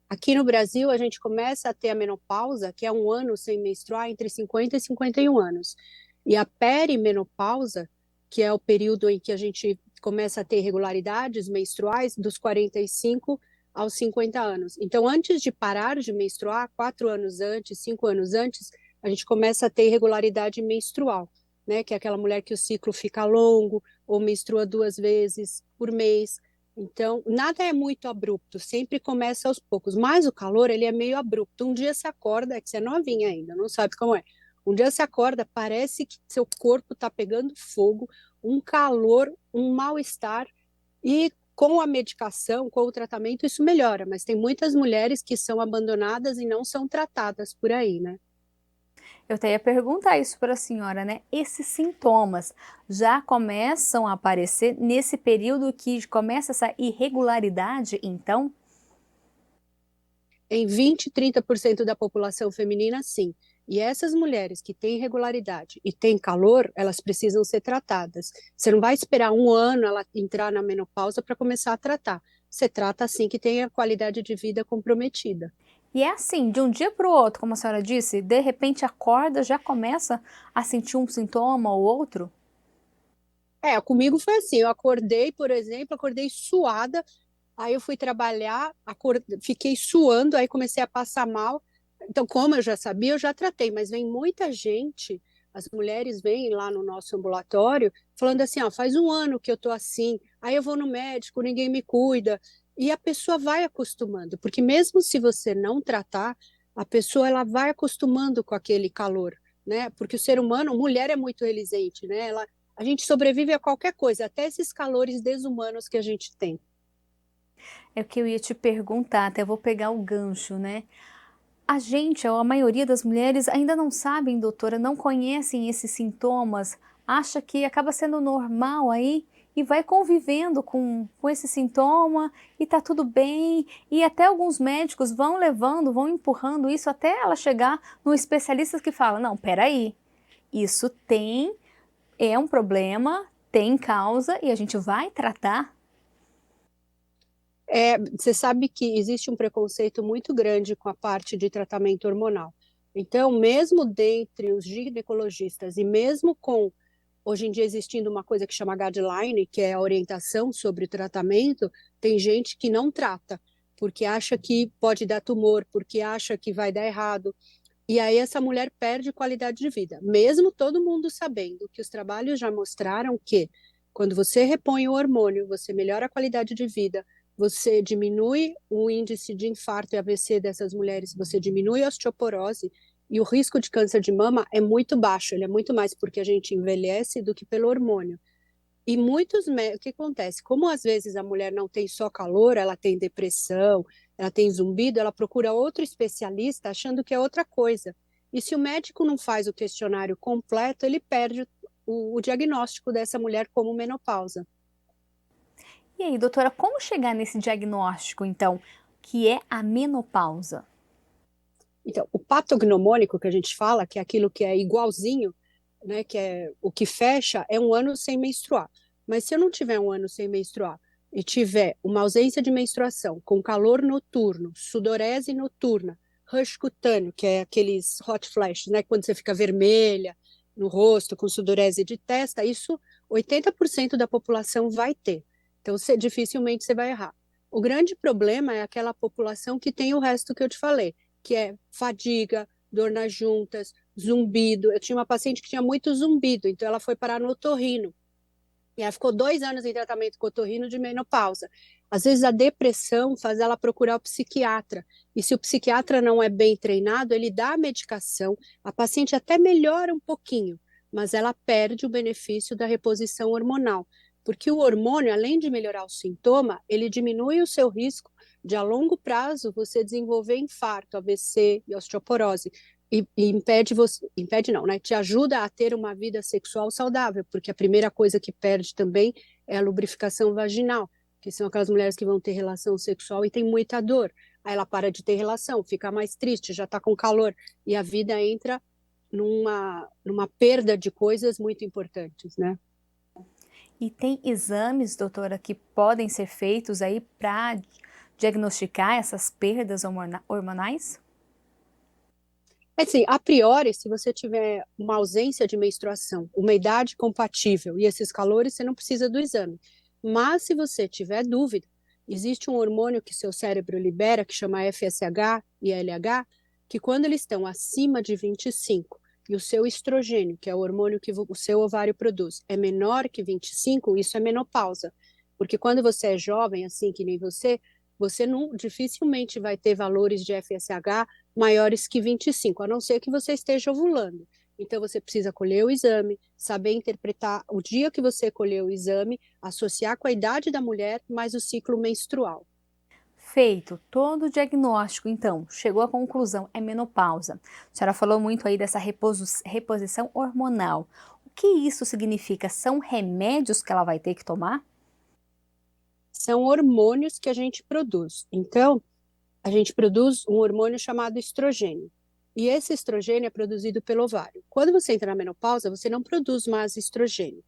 Aqui no Brasil, a gente começa a ter a menopausa, que é um ano sem menstruar, entre 50 e 51 anos. E a perimenopausa, que é o período em que a gente começa a ter irregularidades menstruais, dos 45 aos 50 anos. Então, antes de parar de menstruar, 4 anos antes, 5 anos antes, a gente começa a ter irregularidade menstrual. né, que é aquela mulher que o ciclo fica longo, ou menstrua 2 vezes por mês. Então, nada é muito abrupto, sempre começa aos poucos, mas o calor, ele é meio abrupto. Um dia você acorda, é que você é novinha ainda, não sabe como é. Um dia você acorda, parece que seu corpo está pegando fogo, um calor, um mal-estar, e com a medicação, com o tratamento, isso melhora, mas tem muitas mulheres que são abandonadas e não são tratadas por aí, né? Eu até ia perguntar isso para a senhora, né? Esses sintomas já começam a aparecer nesse período que começa essa irregularidade, então? Em 20, 30% da população feminina, sim. E essas mulheres que têm irregularidade e têm calor, elas precisam ser tratadas. Você não vai esperar 1 ano ela entrar na menopausa para começar a tratar. Você trata assim que tem a qualidade de vida comprometida. E é assim, de um dia para o outro, como a senhora disse, de repente acorda, já começa a sentir um sintoma ou outro? Comigo foi assim, eu acordei, por exemplo, acordei suada, aí eu fui trabalhar, fiquei suando, aí comecei a passar mal. Então, como eu já sabia, eu já tratei, mas vem muita gente, as mulheres vêm lá no nosso ambulatório, falando assim, faz 1 ano que eu tô assim, aí eu vou no médico, ninguém me cuida, e a pessoa vai acostumando, porque mesmo se você não tratar, a pessoa ela vai acostumando com aquele calor, né? Porque o ser humano, mulher é muito resiliente, né? A gente sobrevive a qualquer coisa, até esses calores desumanos que a gente tem. É o que eu ia te perguntar, até vou pegar o gancho, né? A gente, a maioria das mulheres ainda não sabem, doutora, não conhecem esses sintomas, acha que acaba sendo normal aí e vai convivendo com esse sintoma e tá tudo bem, e até alguns médicos vão levando, vão empurrando isso até ela chegar no especialista que fala, não, peraí, isso é um problema, tem causa e a gente vai tratar. Você sabe que existe um preconceito muito grande com a parte de tratamento hormonal. Então, mesmo dentre os ginecologistas e mesmo com, hoje em dia, existindo uma coisa que chama guideline, que é a orientação sobre o tratamento, tem gente que não trata, porque acha que pode dar tumor, porque acha que vai dar errado. E aí essa mulher perde qualidade de vida, mesmo todo mundo sabendo que os trabalhos já mostraram que quando você repõe o hormônio, você melhora a qualidade de vida, você diminui o índice de infarto e AVC dessas mulheres, você diminui a osteoporose e o risco de câncer de mama é muito baixo, ele é muito mais porque a gente envelhece do que pelo hormônio. E o que acontece? Como às vezes a mulher não tem só calor, ela tem depressão, ela tem zumbido, ela procura outro especialista achando que é outra coisa. E se o médico não faz o questionário completo, ele perde o diagnóstico dessa mulher como menopausa. E aí, doutora, como chegar nesse diagnóstico, então, que é a menopausa? Então, o patognomônico que a gente fala, que é aquilo que é igualzinho, né, que é o que fecha, é 1 ano sem menstruar. Mas se eu não tiver 1 ano sem menstruar e tiver uma ausência de menstruação com calor noturno, sudorese noturna, rush cutâneo, que é aqueles hot flashes, né, quando você fica vermelha no rosto, com sudorese de testa, isso 80% da população vai ter. Então, dificilmente você vai errar. O grande problema é aquela população que tem o resto que eu te falei, que é fadiga, dor nas juntas, zumbido. Eu tinha uma paciente que tinha muito zumbido, então ela foi parar no otorrino. E ela ficou 2 anos em tratamento com otorrino de menopausa. Às vezes a depressão faz ela procurar o psiquiatra. E se o psiquiatra não é bem treinado, ele dá a medicação, a paciente até melhora um pouquinho, mas ela perde o benefício da reposição hormonal. Porque o hormônio, além de melhorar o sintoma, ele diminui o seu risco de, a longo prazo, você desenvolver infarto, AVC e osteoporose. E impede não, né? Te ajuda a ter uma vida sexual saudável, porque a primeira coisa que perde também é a lubrificação vaginal, que são aquelas mulheres que vão ter relação sexual e tem muita dor. Aí ela para de ter relação, fica mais triste, já está com calor, e a vida entra numa perda de coisas muito importantes, né? E tem exames, doutora, que podem ser feitos aí para diagnosticar essas perdas hormonais? Assim, a priori, se você tiver uma ausência de menstruação, uma idade compatível e esses calores, você não precisa do exame. Mas se você tiver dúvida, existe um hormônio que seu cérebro libera, que chama FSH e LH, que quando eles estão acima de 25 e o seu estrogênio, que é o hormônio que o seu ovário produz, é menor que 25, isso é menopausa. Porque quando você é jovem, assim que nem você não, dificilmente vai ter valores de FSH maiores que 25, a não ser que você esteja ovulando. Então, você precisa colher o exame, saber interpretar o dia que você colheu o exame, associar com a idade da mulher, mais o ciclo menstrual. Feito todo o diagnóstico, então, chegou à conclusão, é menopausa. A senhora falou muito aí dessa reposição hormonal. O que isso significa? São remédios que ela vai ter que tomar? São hormônios que a gente produz. Então, a gente produz um hormônio chamado estrogênio. E esse estrogênio é produzido pelo ovário. Quando você entra na menopausa, você não produz mais estrogênio.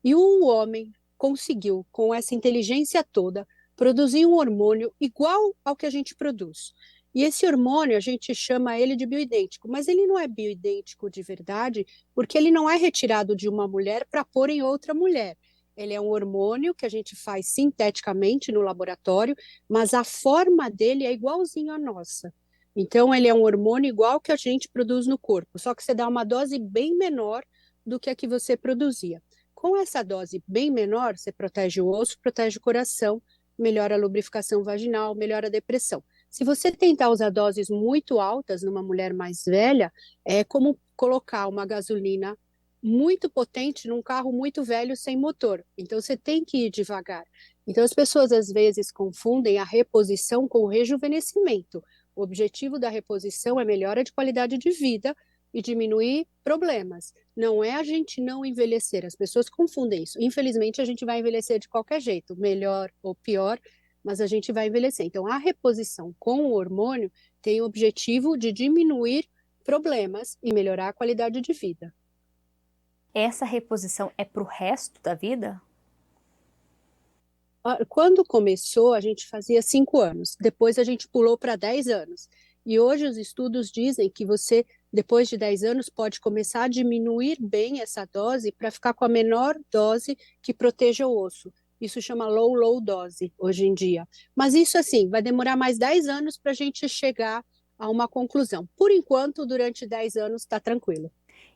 E um homem conseguiu, com essa inteligência toda, produzir um hormônio igual ao que a gente produz. E esse hormônio, a gente chama ele de bioidêntico, mas ele não é bioidêntico de verdade, porque ele não é retirado de uma mulher para pôr em outra mulher. Ele é um hormônio que a gente faz sinteticamente no laboratório, mas a forma dele é igualzinho à nossa. Então, ele é um hormônio igual que a gente produz no corpo, só que você dá uma dose bem menor do que a que você produzia. Com essa dose bem menor, você protege o osso, protege o coração, melhora a lubrificação vaginal, melhora a depressão. Se você tentar usar doses muito altas numa mulher mais velha, é como colocar uma gasolina muito potente num carro muito velho sem motor. Então, você tem que ir devagar. Então, as pessoas às vezes confundem a reposição com o rejuvenescimento. O objetivo da reposição é melhora de qualidade de vida e diminuir problemas. Não é a gente não envelhecer. As pessoas confundem isso. Infelizmente, a gente vai envelhecer de qualquer jeito, melhor ou pior, mas a gente vai envelhecer. Então, a reposição com o hormônio tem o objetivo de diminuir problemas e melhorar a qualidade de vida. Essa reposição é para o resto da vida? Quando começou, a gente fazia 5 anos. Depois a gente pulou para 10 anos. E hoje os estudos dizem que você, depois de 10 anos, pode começar a diminuir bem essa dose para ficar com a menor dose que proteja o osso. Isso chama low dose hoje em dia. Mas isso, assim, vai demorar mais 10 anos para a gente chegar a uma conclusão. Por enquanto, durante 10 anos, está tranquilo.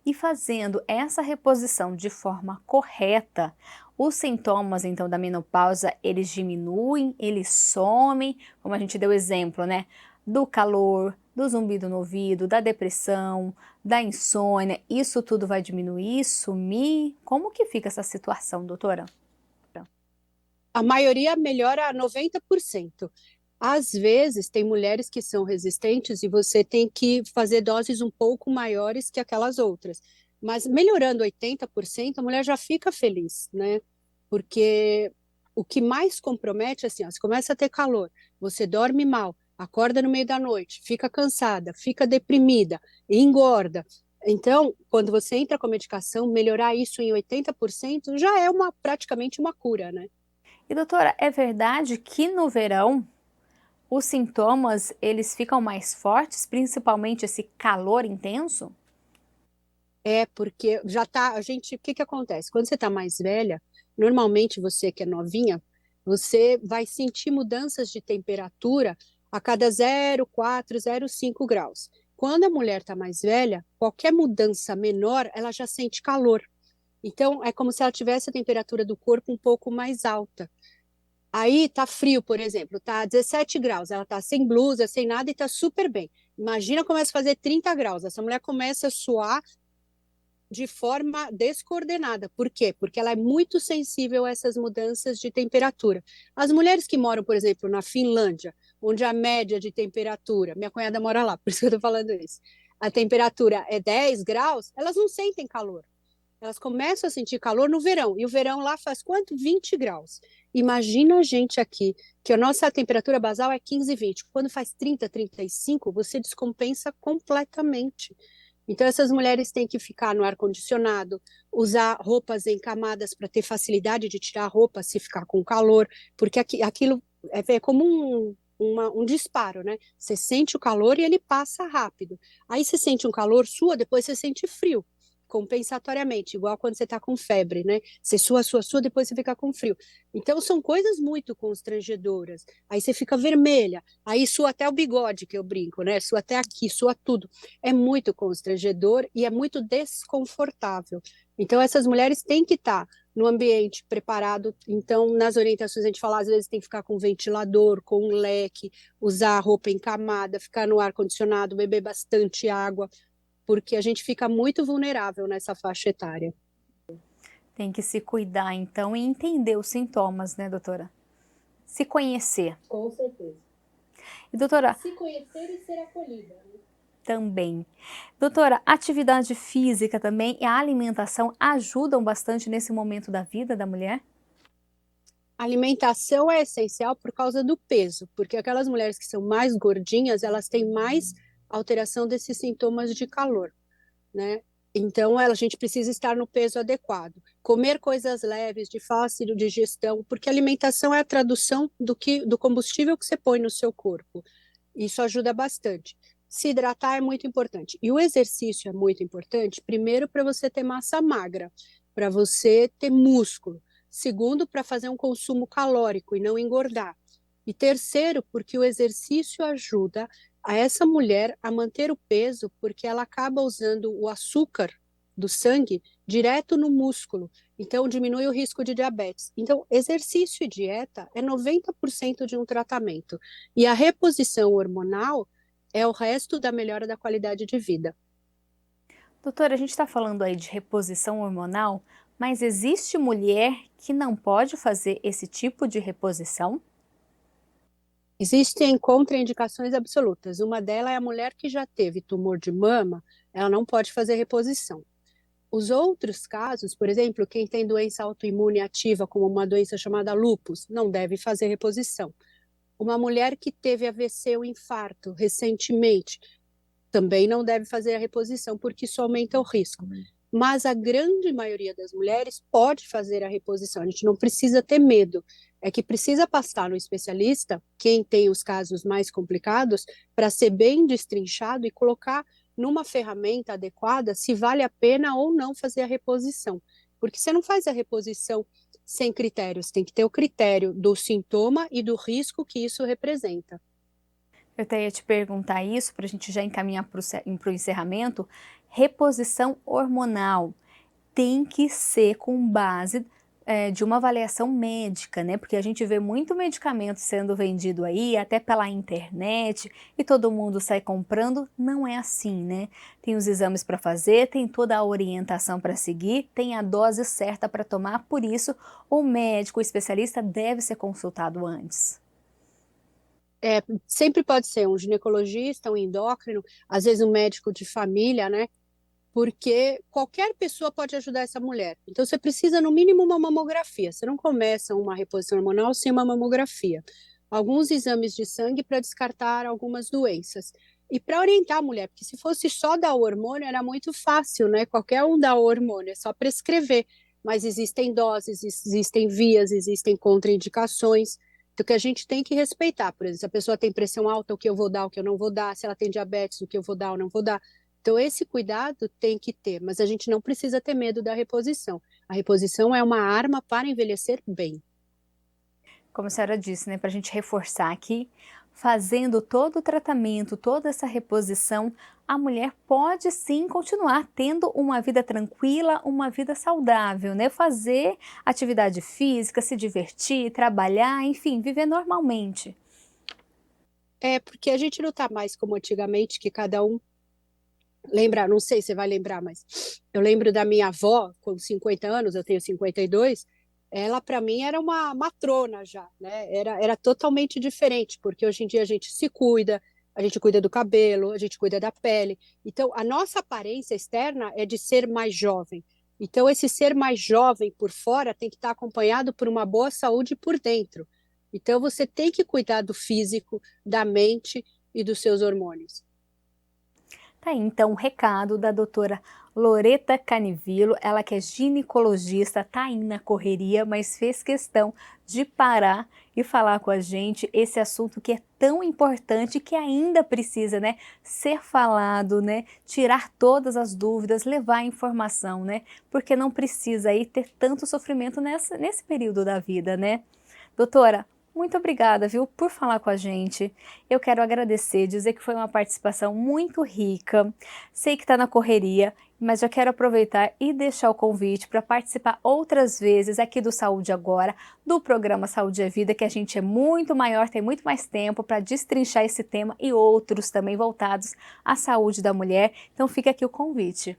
E fazendo essa reposição de forma correta, os sintomas, então, da menopausa, eles diminuem, eles somem, como a gente deu exemplo, né? Do calor, do zumbido no ouvido, da depressão, da insônia, isso tudo vai diminuir, sumir? Como que fica essa situação, doutora? A maioria melhora a 90%. Às vezes, tem mulheres que são resistentes e você tem que fazer doses um pouco maiores que aquelas outras. Mas melhorando 80%, a mulher já fica feliz, né? Porque o que mais compromete é assim, ó, você começa a ter calor, você dorme mal, acorda no meio da noite, fica cansada, fica deprimida, engorda. Então, quando você entra com a medicação, melhorar isso em 80% já é praticamente uma cura, né? E doutora, é verdade que no verão os sintomas eles ficam mais fortes, principalmente esse calor intenso? É, porque já tá, o que acontece? Quando você está mais velha, normalmente você que é novinha, você vai sentir mudanças de temperatura a cada 0,4, 0,5 graus. Quando a mulher está mais velha, qualquer mudança menor, ela já sente calor. Então, é como se ela tivesse a temperatura do corpo um pouco mais alta. Aí tá frio, por exemplo, tá 17 graus, ela tá sem blusa, sem nada e tá super bem. Imagina começa a fazer 30 graus, essa mulher começa a suar de forma descoordenada. Por quê? Porque ela é muito sensível a essas mudanças de temperatura. As mulheres que moram, por exemplo, na Finlândia, onde a média de temperatura, minha cunhada mora lá, por isso que eu tô falando isso, a temperatura é 10 graus, elas não sentem calor. Elas começam a sentir calor no verão, e o verão lá faz quanto? 20 graus. Imagina a gente aqui, que a nossa temperatura basal é 15, 20. Quando faz 30, 35, você descompensa completamente. Então, essas mulheres têm que ficar no ar-condicionado, usar roupas em camadas para ter facilidade de tirar a roupa se ficar com calor, porque aquilo é como um disparo, né? Você sente o calor e ele passa rápido. Aí você sente um calor sua, depois você sente frio. compensatoriamente, igual quando você está com febre, né? Você sua, depois você fica com frio. Então, são coisas muito constrangedoras. Aí você fica vermelha, aí sua até o bigode, que eu brinco, né? Sua até aqui, sua tudo. É muito constrangedor e é muito desconfortável. Então, essas mulheres têm que estar no ambiente preparado. Então, nas orientações, a gente fala, às vezes tem que ficar com ventilador, com um leque, usar roupa encamada, ficar no ar-condicionado, beber bastante água, porque a gente fica muito vulnerável nessa faixa etária. Tem que se cuidar, então, e entender os sintomas, né, doutora? Se conhecer. Com certeza. E, doutora... Se conhecer e ser acolhida, né? Também. Doutora, atividade física também e a alimentação ajudam bastante nesse momento da vida da mulher? A alimentação é essencial por causa do peso, porque aquelas mulheres que são mais gordinhas, elas têm mais alteração desses sintomas de calor, né? Então, a gente precisa estar no peso adequado. Comer coisas leves, de fácil digestão, porque a alimentação é a tradução do combustível que você põe no seu corpo. Isso ajuda bastante. Se hidratar é muito importante. E o exercício é muito importante, primeiro, para você ter massa magra, para você ter músculo. Segundo, para fazer um consumo calórico e não engordar. E terceiro, porque o exercício ajuda a essa mulher a manter o peso, porque ela acaba usando o açúcar do sangue direto no músculo. Então, diminui o risco de diabetes. Então, exercício e dieta é 90% de um tratamento. E a reposição hormonal é o resto da melhora da qualidade de vida. Doutora, a gente está falando aí de reposição hormonal, mas existe mulher que não pode fazer esse tipo de reposição? Existem contraindicações absolutas. Uma delas é a mulher que já teve tumor de mama, ela não pode fazer reposição. Os outros casos, por exemplo, quem tem doença autoimune ativa, como uma doença chamada lúpus, não deve fazer reposição. Uma mulher que teve AVC ou infarto recentemente também não deve fazer a reposição, porque isso aumenta o risco. Mas a grande maioria das mulheres pode fazer a reposição. A gente não precisa ter medo. É que precisa passar no especialista, quem tem os casos mais complicados, para ser bem destrinchado e colocar numa ferramenta adequada se vale a pena ou não fazer a reposição. Porque você não faz a reposição sem critérios, tem que ter o critério do sintoma e do risco que isso representa. Eu até ia te perguntar isso, para a gente já encaminhar para o encerramento. Reposição hormonal tem que ser com base de uma avaliação médica, né? Porque a gente vê muito medicamento sendo vendido aí, até pela internet, e todo mundo sai comprando. Não é assim, né? Tem os exames para fazer, tem toda a orientação para seguir, tem a dose certa para tomar, por isso o médico, o especialista deve ser consultado antes. Sempre pode ser um ginecologista, um endócrino, às vezes um médico de família, né? Porque qualquer pessoa pode ajudar essa mulher. Então, você precisa, no mínimo, uma mamografia. Você não começa uma reposição hormonal sem uma mamografia. Alguns exames de sangue para descartar algumas doenças. E para orientar a mulher, porque se fosse só dar o hormônio, era muito fácil, né? Qualquer um dá o hormônio, é só prescrever. Mas existem doses, existem vias, existem contraindicações. Então, que a gente tem que respeitar. Por exemplo, se a pessoa tem pressão alta, o que eu vou dar, o que eu não vou dar. Se ela tem diabetes, o que eu vou dar ou não vou dar. Então, esse cuidado tem que ter, mas a gente não precisa ter medo da reposição. A reposição é uma arma para envelhecer bem. Como a senhora disse, né, para a gente reforçar aqui, fazendo todo o tratamento, toda essa reposição, a mulher pode sim continuar tendo uma vida tranquila, uma vida saudável, né? Fazer atividade física, se divertir, trabalhar, enfim, viver normalmente. Porque a gente não está mais como antigamente, que cada um lembra, não sei se você vai lembrar, mas eu lembro da minha avó, com 50 anos, eu tenho 52, ela para mim era uma matrona já, né? Era totalmente diferente, porque hoje em dia a gente se cuida, a gente cuida do cabelo, a gente cuida da pele. Então, a nossa aparência externa é de ser mais jovem. Então, esse ser mais jovem por fora tem que estar acompanhado por uma boa saúde por dentro. Então, você tem que cuidar do físico, da mente e dos seus hormônios. Tá aí, então, o recado da doutora Loreta Canivilo, ela que é ginecologista, tá aí na correria, mas fez questão de parar e falar com a gente esse assunto que é tão importante, que ainda precisa, né, ser falado, né, tirar todas as dúvidas, levar a informação, né, porque não precisa aí ter tanto sofrimento nesse período da vida, né. Doutora, muito obrigada, viu, por falar com a gente. Eu quero agradecer, dizer que foi uma participação muito rica. Sei que está na correria, mas já quero aproveitar e deixar o convite para participar outras vezes aqui do Saúde Agora, do programa Saúde é Vida, que a gente é muito maior, tem muito mais tempo para destrinchar esse tema e outros também voltados à saúde da mulher. Então fica aqui o convite.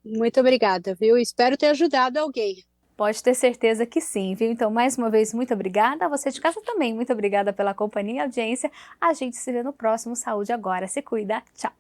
Muito obrigada, viu? Espero ter ajudado alguém. Pode ter certeza que sim, viu? Então, mais uma vez, muito obrigada. A você de casa também, muito obrigada pela companhia e audiência. A gente se vê no próximo Saúde Agora. Se cuida. Tchau.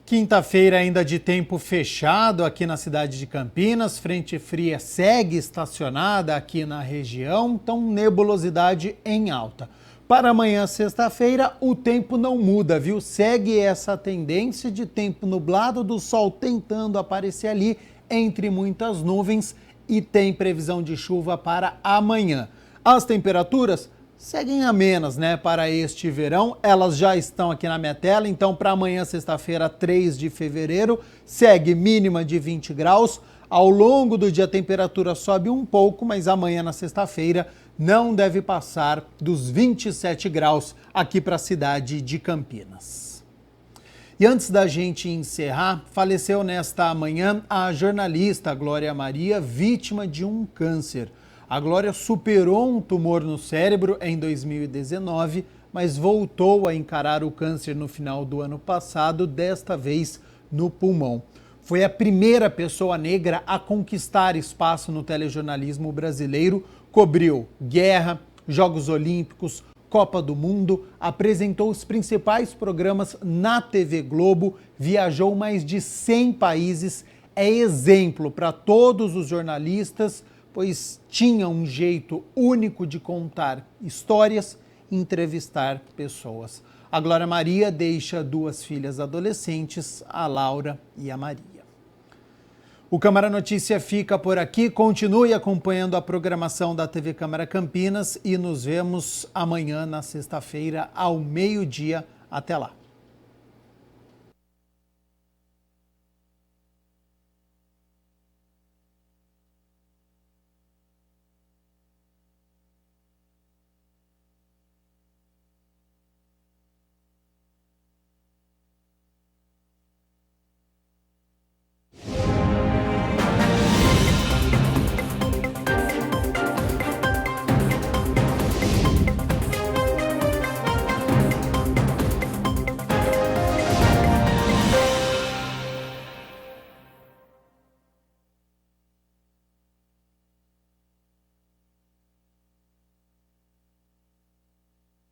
Quinta-feira ainda de tempo fechado aqui na cidade de Campinas, frente fria segue estacionada aqui na região, então nebulosidade em alta. Para amanhã, sexta-feira, o tempo não muda, viu? Segue essa tendência de tempo nublado, do sol tentando aparecer ali entre muitas nuvens e tem previsão de chuva para amanhã. As temperaturas seguem amenas, né, para este verão. Elas já estão aqui na minha tela, então para amanhã, sexta-feira, 3 de fevereiro, segue mínima de 20 graus. Ao longo do dia a temperatura sobe um pouco, mas amanhã na sexta-feira não deve passar dos 27 graus aqui para a cidade de Campinas. E antes da gente encerrar, faleceu nesta manhã a jornalista Glória Maria, vítima de um câncer. A Glória superou um tumor no cérebro em 2019, mas voltou a encarar o câncer no final do ano passado, desta vez no pulmão. Foi a primeira pessoa negra a conquistar espaço no telejornalismo brasileiro, cobriu guerra, Jogos Olímpicos, Copa do Mundo, apresentou os principais programas na TV Globo, viajou mais de 100 países, é exemplo para todos os jornalistas, pois tinha um jeito único de contar histórias e entrevistar pessoas. A Glória Maria deixa 2 filhas adolescentes, a Laura e a Maria. O Câmara Notícia fica por aqui. Continue acompanhando a programação da TV Câmara Campinas e nos vemos amanhã, na sexta-feira, ao meio-dia. Até lá.